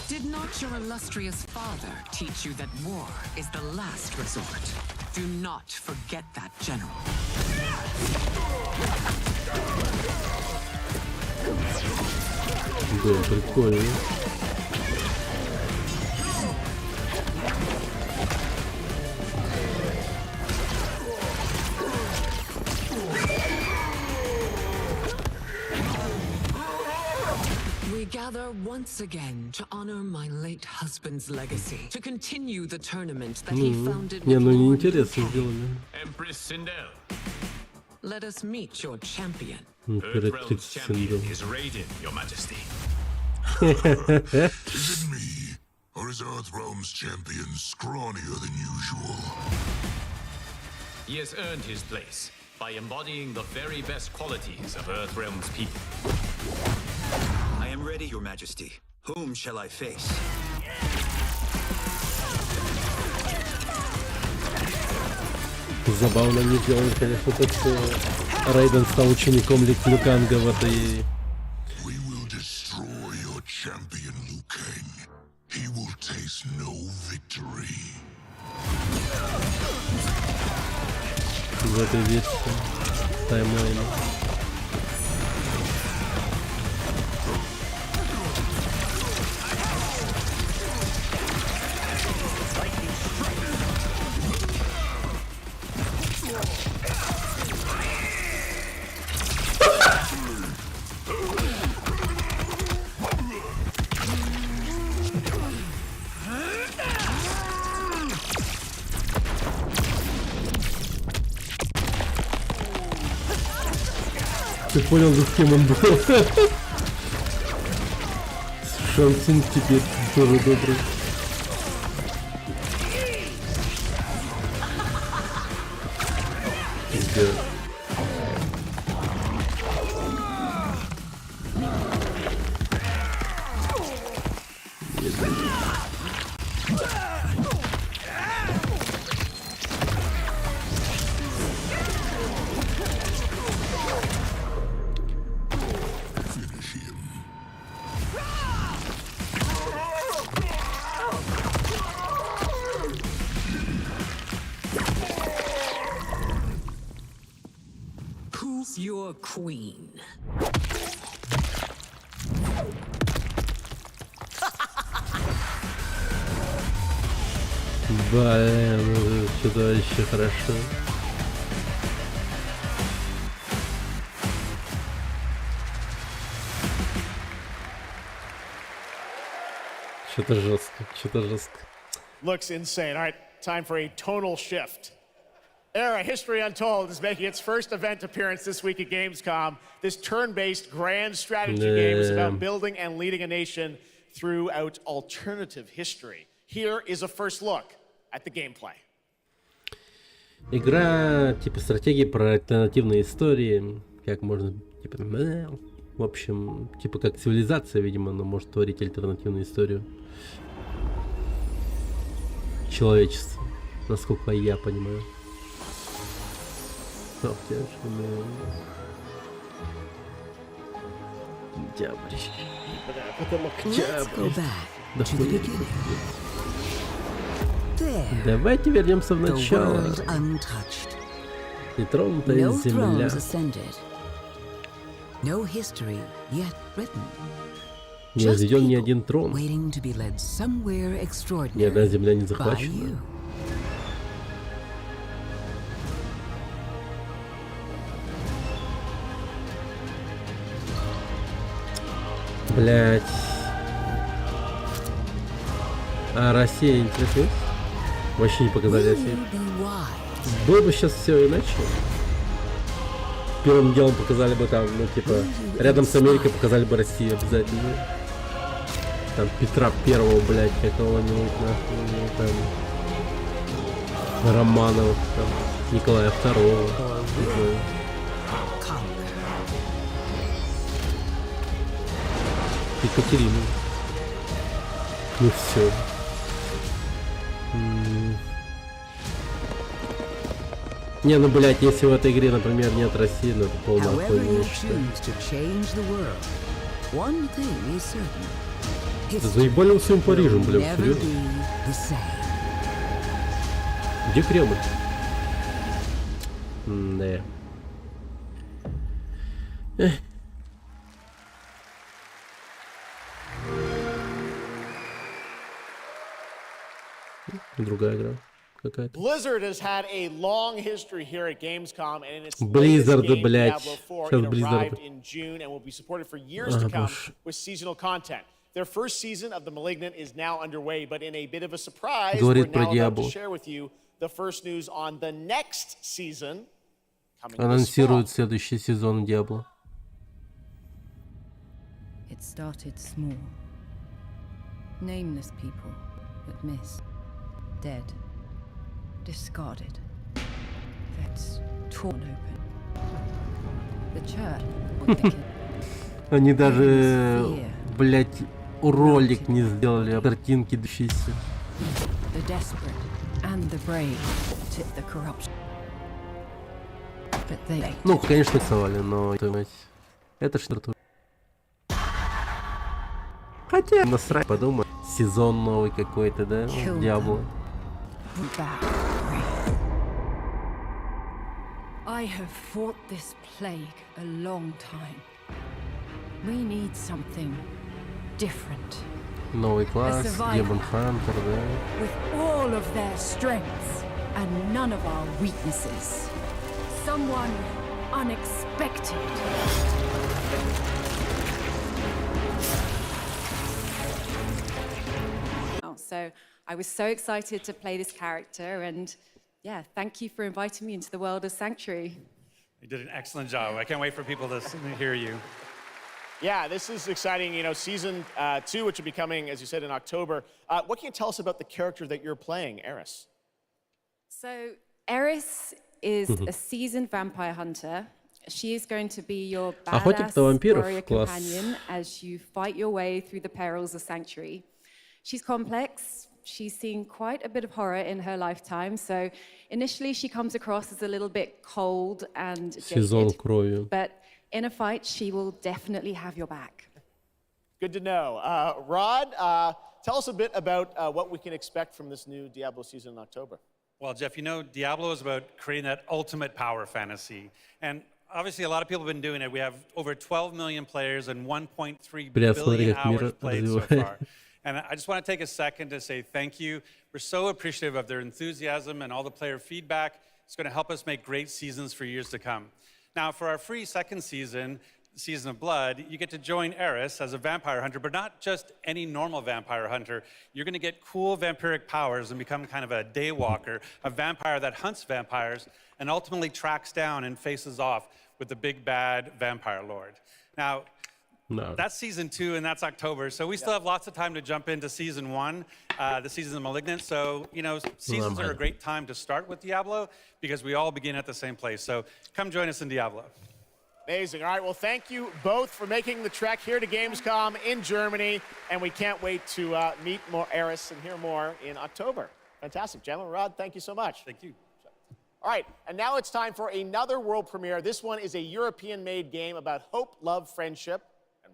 Did not your illustrious father teach you that war is the last resort? Do not forget that, General. Да, прикольно. We gather once again to honor my late husband's legacy, to continue the tournament that he founded with Lord Liu Kang. Empress Sindel. Let us meet your champion. Earthrealm's champion is Raiden, Your Majesty. Is it me, or is Earthrealm's champion scrawnier than usual? He has earned his place by embodying the very best qualities of Earthrealm's people. I am ready, Your Majesty. Whom shall I face? Забавно не сделали, конечно, то, что Рейден стал учеником Liu Kang в этой... We will destroy your champion, Liu Kang. He will taste no victory. В этой версии таймлайна. Ты понял, за кем он был? Шансинг теперь тоже добрый. Да. Who's your queen? Блин, чудовище хорошо. Что-то жестко, что-то жестко. Looks insane. All right, time for a tonal shift. Era History Untold is making its first event appearance this week at Gamescom. This turn-based grand strategy game is about building and leading a nation throughout alternative history. Here is a first look at the gameplay. Игра типа стратегии про альтернативные истории, как можно, типа, в общем, типа как цивилизация, видимо, она может творить альтернативную историю. Человечество, насколько я понимаю. Давайте вернемся в начало. Нетронутая земля. Не разведен ни один трон. Ни одна земля не захвачена. Блять. А Россия, интересно? Вообще не показали Россию. Было бы сейчас все иначе. Первым делом показали бы там, ну типа, рядом с Америкой показали бы Россию обязательно. Там Петра Первого, блядь, какого-нибудь, нахуй, там, Романова, там, Николая Второго, не знаю. Екатерину. Ну все. Не, ну блять, если в этой игре, например, нет России, ну это полная хуйня, я считаю. Да заебали вы своим Парижем, блядь, серьезно? Где Кремль? Да. Другая игра какая-то. Blizzard has had a long history here at Gamescom, and its Blizzard, latest game, блядь. Diablo 4, Сейчас it Blizzard. arrived in June and will be supported for years to come with seasonal content. Their first season of The Malignant is now underway, but in a bit of a surprise, we're now about to share with you the first news on the next season coming this fall. Анонсируют следующий сезон Diablo. It started small. Nameless people that miss. Dead. Discarded. That's torn open. The church would think it. Они даже, блять, ролик не сделали о картинке дущейся. The desperate and the brave tip the corruption. But they... Ну, конечно, рисовали, но это что-то. Хотя, насрать, подумай. Сезон новый какой-то, да? Diablo. I have fought this plague a long time. We need something different. Новый класс, Demon Hunter, да? With all of their strengths and none of our weaknesses. Someone unexpected. So I was so excited to play this character, and yeah, thank you for inviting me into the world of Sanctuary. You did an excellent job. I can't wait for people to hear you. Yeah, this is exciting. You know, season 2, which will be coming, as you said, in October. What can you tell us about the character that you're playing, Eris? So Eris is a seasoned vampire hunter. She is going to be your badass warrior companion as you fight your way through the perils of Sanctuary. She's complex. She's seen quite a bit of horror in her lifetime, so initially she comes across as a little bit cold and jaded, but in a fight she will definitely have your back. Good to know. Rod, tell us a bit about what we can expect from this new Diablo season in October. Well, Jeff, you know, Diablo is about creating that ultimate power fantasy, and obviously a lot of people have been doing it. We have over 12 million players and 1.3 billion hours played so far. And I just want to take a second to say thank you. We're so appreciative of their enthusiasm and all the player feedback. It's going to help us make great seasons for years to come. Now, for our free second season, Season of Blood, you get to join Eris as a vampire hunter, but not just any normal vampire hunter. You're going to get cool vampiric powers and become kind of a daywalker, a vampire that hunts vampires and ultimately tracks down and faces off with the big bad vampire lord. Now, that's season 2, and that's October. So we still have lots of time to jump into season 1, the season of Malignant. So, you know, seasons are a great time to start with Diablo because we all begin at the same place. So come join us in Diablo. Amazing. All right, well, thank you both for making the trek here to Gamescom in Germany, and we can't wait to meet more Eris and hear more in October. Fantastic. Gentlemen, Rod, thank you so much. Thank you. All right, and now it's time for another world premiere. This one is a European-made game about hope, love, friendship,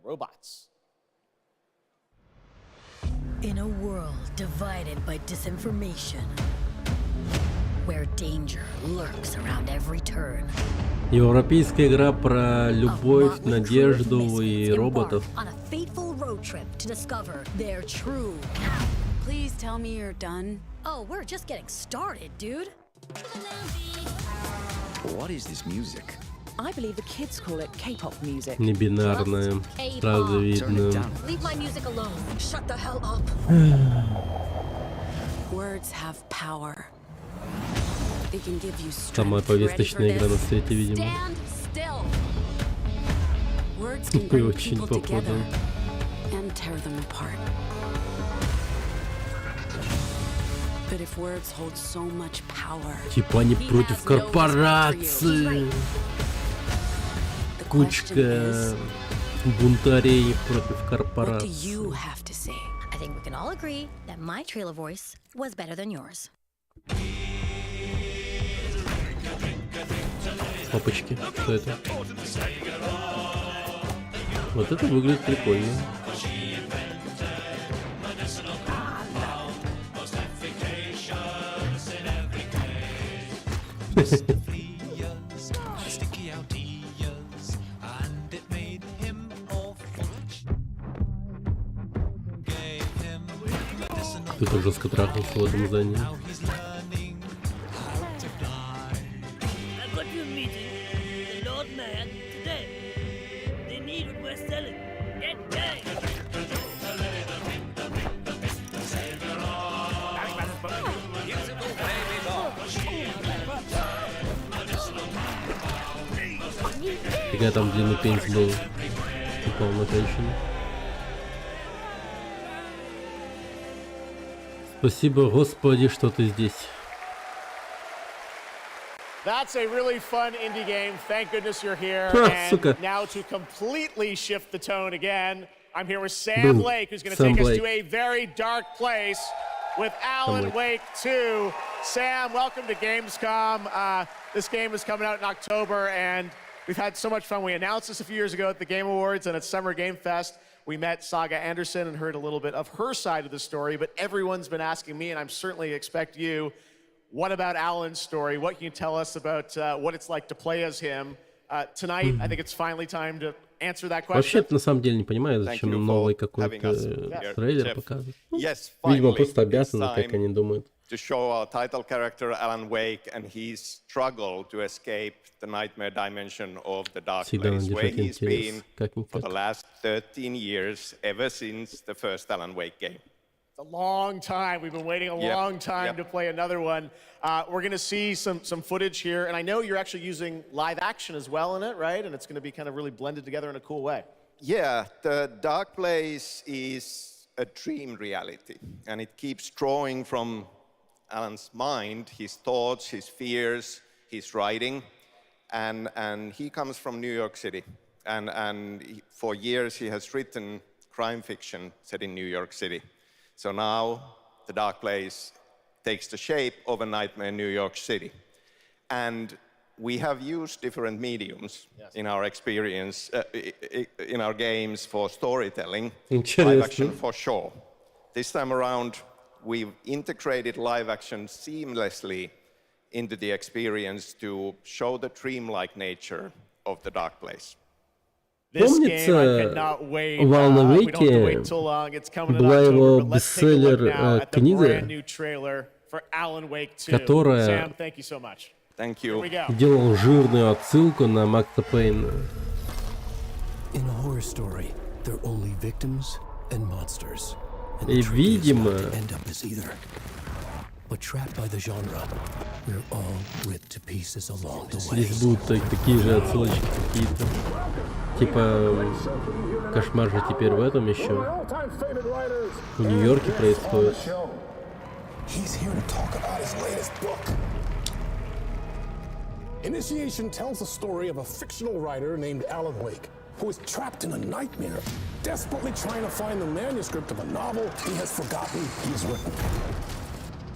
robots. In a world divided by disinformation, where danger lurks around every turn. Европейская игра про любовь, надежду и роботов. On a fateful road trip to discover their true. Please tell me you're done. Oh, we're just getting started, dude. What is this music? I believe the kids call it K-pop music. Небинарная, сразу видно. Leave my music alone. Shut the hell up. Words have power. They can give you strength. Самая повесточная игра на свете, видимо. Stand still. words can bring Очень people похоже. together and tear them apart. But if words hold so much power, Типа они he против has no respect for you. корпорации. The Кучка question is, бунтарей против what do корпорации. you have to say? I think we can all agree that my trailer voice was better than yours. Папочки, что это? Вот это выглядит прикольно. Кто-то жестко трахнулся в этом здании. Какая там длинный пенс был. Упал на женщину. Спасибо, Господи, что ты здесь. That's a really fun indie game. Thank goodness you're here. Сука. And now to completely shift the tone again, I'm here with Sam Blake, who's going to take us to a very dark place with Alan Wake 2. Sam, welcome to Gamescom. This game is coming out in October, and we've had so much fun. We announced this a few years ago at the Game Awards and at Summer Game Fest. We met Saga Anderson and heard a little bit of her side of the story, but everyone's been asking me, and I'm certainly expect you, what about Alan's story? What can you tell us about what it's like to play as him? Tonight, I think it's finally time to answer that question. Вообще, на самом деле не понимаю, зачем новый какой-то трейлер показывать. Видимо, просто обязаны, как они думают. To show our title character Alan Wake and his struggle to escape the nightmare dimension of the dark place where he's been for the last 13 years, ever since the first Alan Wake game. It's a long time. We've been waiting a long time to play another one. We're going to see some footage here, and I know you're actually using live action as well in it, right? And it's going to be kind of really blended together in a cool way. Yeah, the dark place is a dream reality, and it keeps drawing from Alan's mind, his thoughts, his fears, his writing, and he comes from New York City, and for years he has written crime fiction set in New York City. So now the dark place takes the shape of a nightmare in New York City, and we have used different mediums in our experience, in our games for storytelling, live action for sure. This time around, we've integrated live action seamlessly into the experience to show the dreamlike nature of the dark place. Помнится, в Alan Wake была его бестселлер-книга, которая делала жирную отсылку на Макса Пейна. И, видимо, здесь будут такие же отсылочки какие-то. Типа, кошмар же теперь в этом еще. В Нью-Йорке происходит. Initiation tells the story of a fictional writer named Alan Wake, who is trapped in a nightmare, desperately trying to find the manuscript of a novel he has forgotten he's written.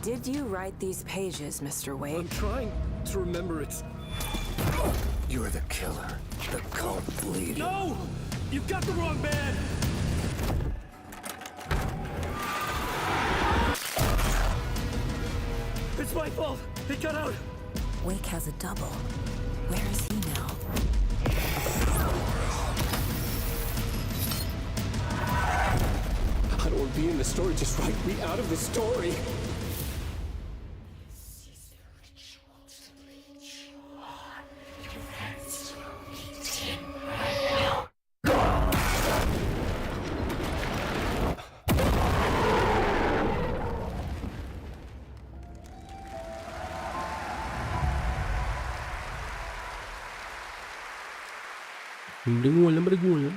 Did you write these pages, Mr. Wake? I'm trying to remember it. You're the killer, the cult leader. No! You've got the wrong man! It's my fault! It got out! Wake has a double. Where is he now? I don't want to be in the story, just write me out of the story! Прикольно.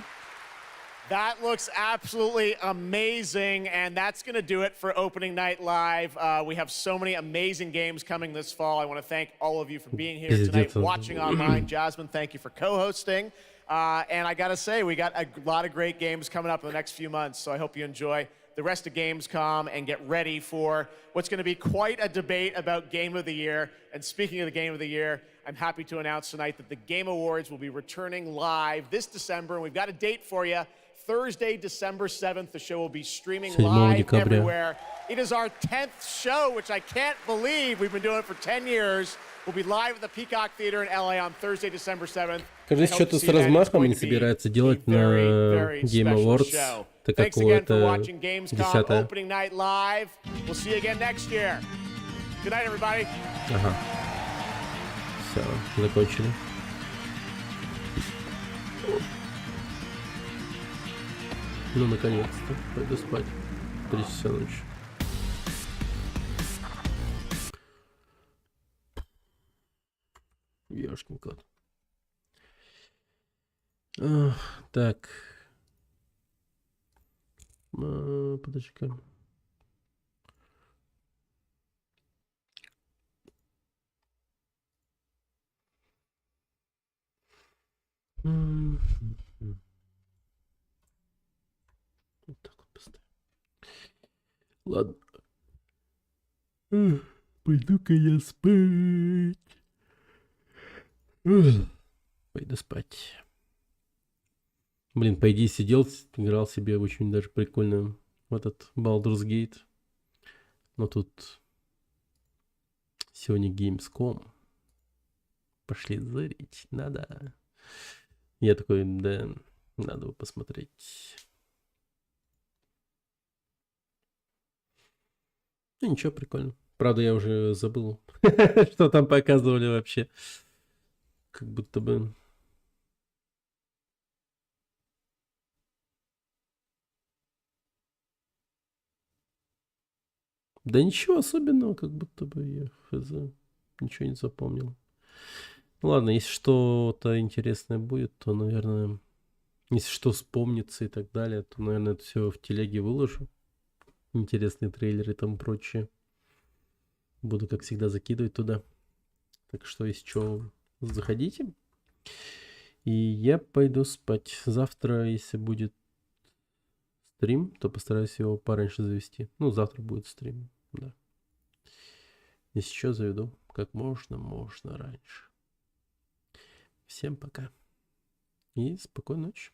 That looks absolutely amazing, and that's going to do it for opening night live. We have so many amazing games coming this fall. I want to thank all of you for being here tonight, watching online. Jasmine, thank you for co-hosting. And I got to say, we got a lot of great games coming up in the next few months, so I hope you enjoy the rest of Gamescom and get ready for what's going to be quite a debate about Game of the Year. And speaking of the Game of the Year, I'm happy to announce tonight that the Game Awards will be returning live this December, and we've got a date for you. Thursday, December 7th, the show will be streaming live everywhere. It is our 10th show, which I can't believe. We've been doing it for 10 years. We'll be live at the Peacock Theater in LA on Thursday, December 7th. Кажется, что-то с размахом не собирается делать на Game Awards, так как это 10-е. Opening night live. We'll see you again next year. Good night, everybody. Ага. Все, закончили. Ну, наконец-то. Пойду спать. 3 часа ночи. Ёшкин кот. Так. Подожди-ка. Вот так вот поставим. Ладно. Пойду-ка я спать. Пойду спать. Блин, по идее сидел, играл себе очень даже прикольно в этот Baldur's Gate. Но тут сегодня Gamescom. Пошли зырить. Надо. Я такой, да, надо бы посмотреть. Ну ничего, прикольно. Правда, я уже забыл, что там показывали вообще. Как будто бы... Да ничего особенного, как будто бы я хз, ничего не запомнил. Ладно, если что-то интересное будет, то, наверное, если что вспомнится и так далее, то, наверное, это все в телеге выложу. Интересные трейлеры и тому прочее. Буду, как всегда, закидывать туда. Так что, если что, заходите. И я пойду спать. Завтра, если будет стрим, то постараюсь его пораньше завести. Ну, завтра будет стрим, да. Если что, заведу как можно раньше. Всем пока. И спокойной ночи.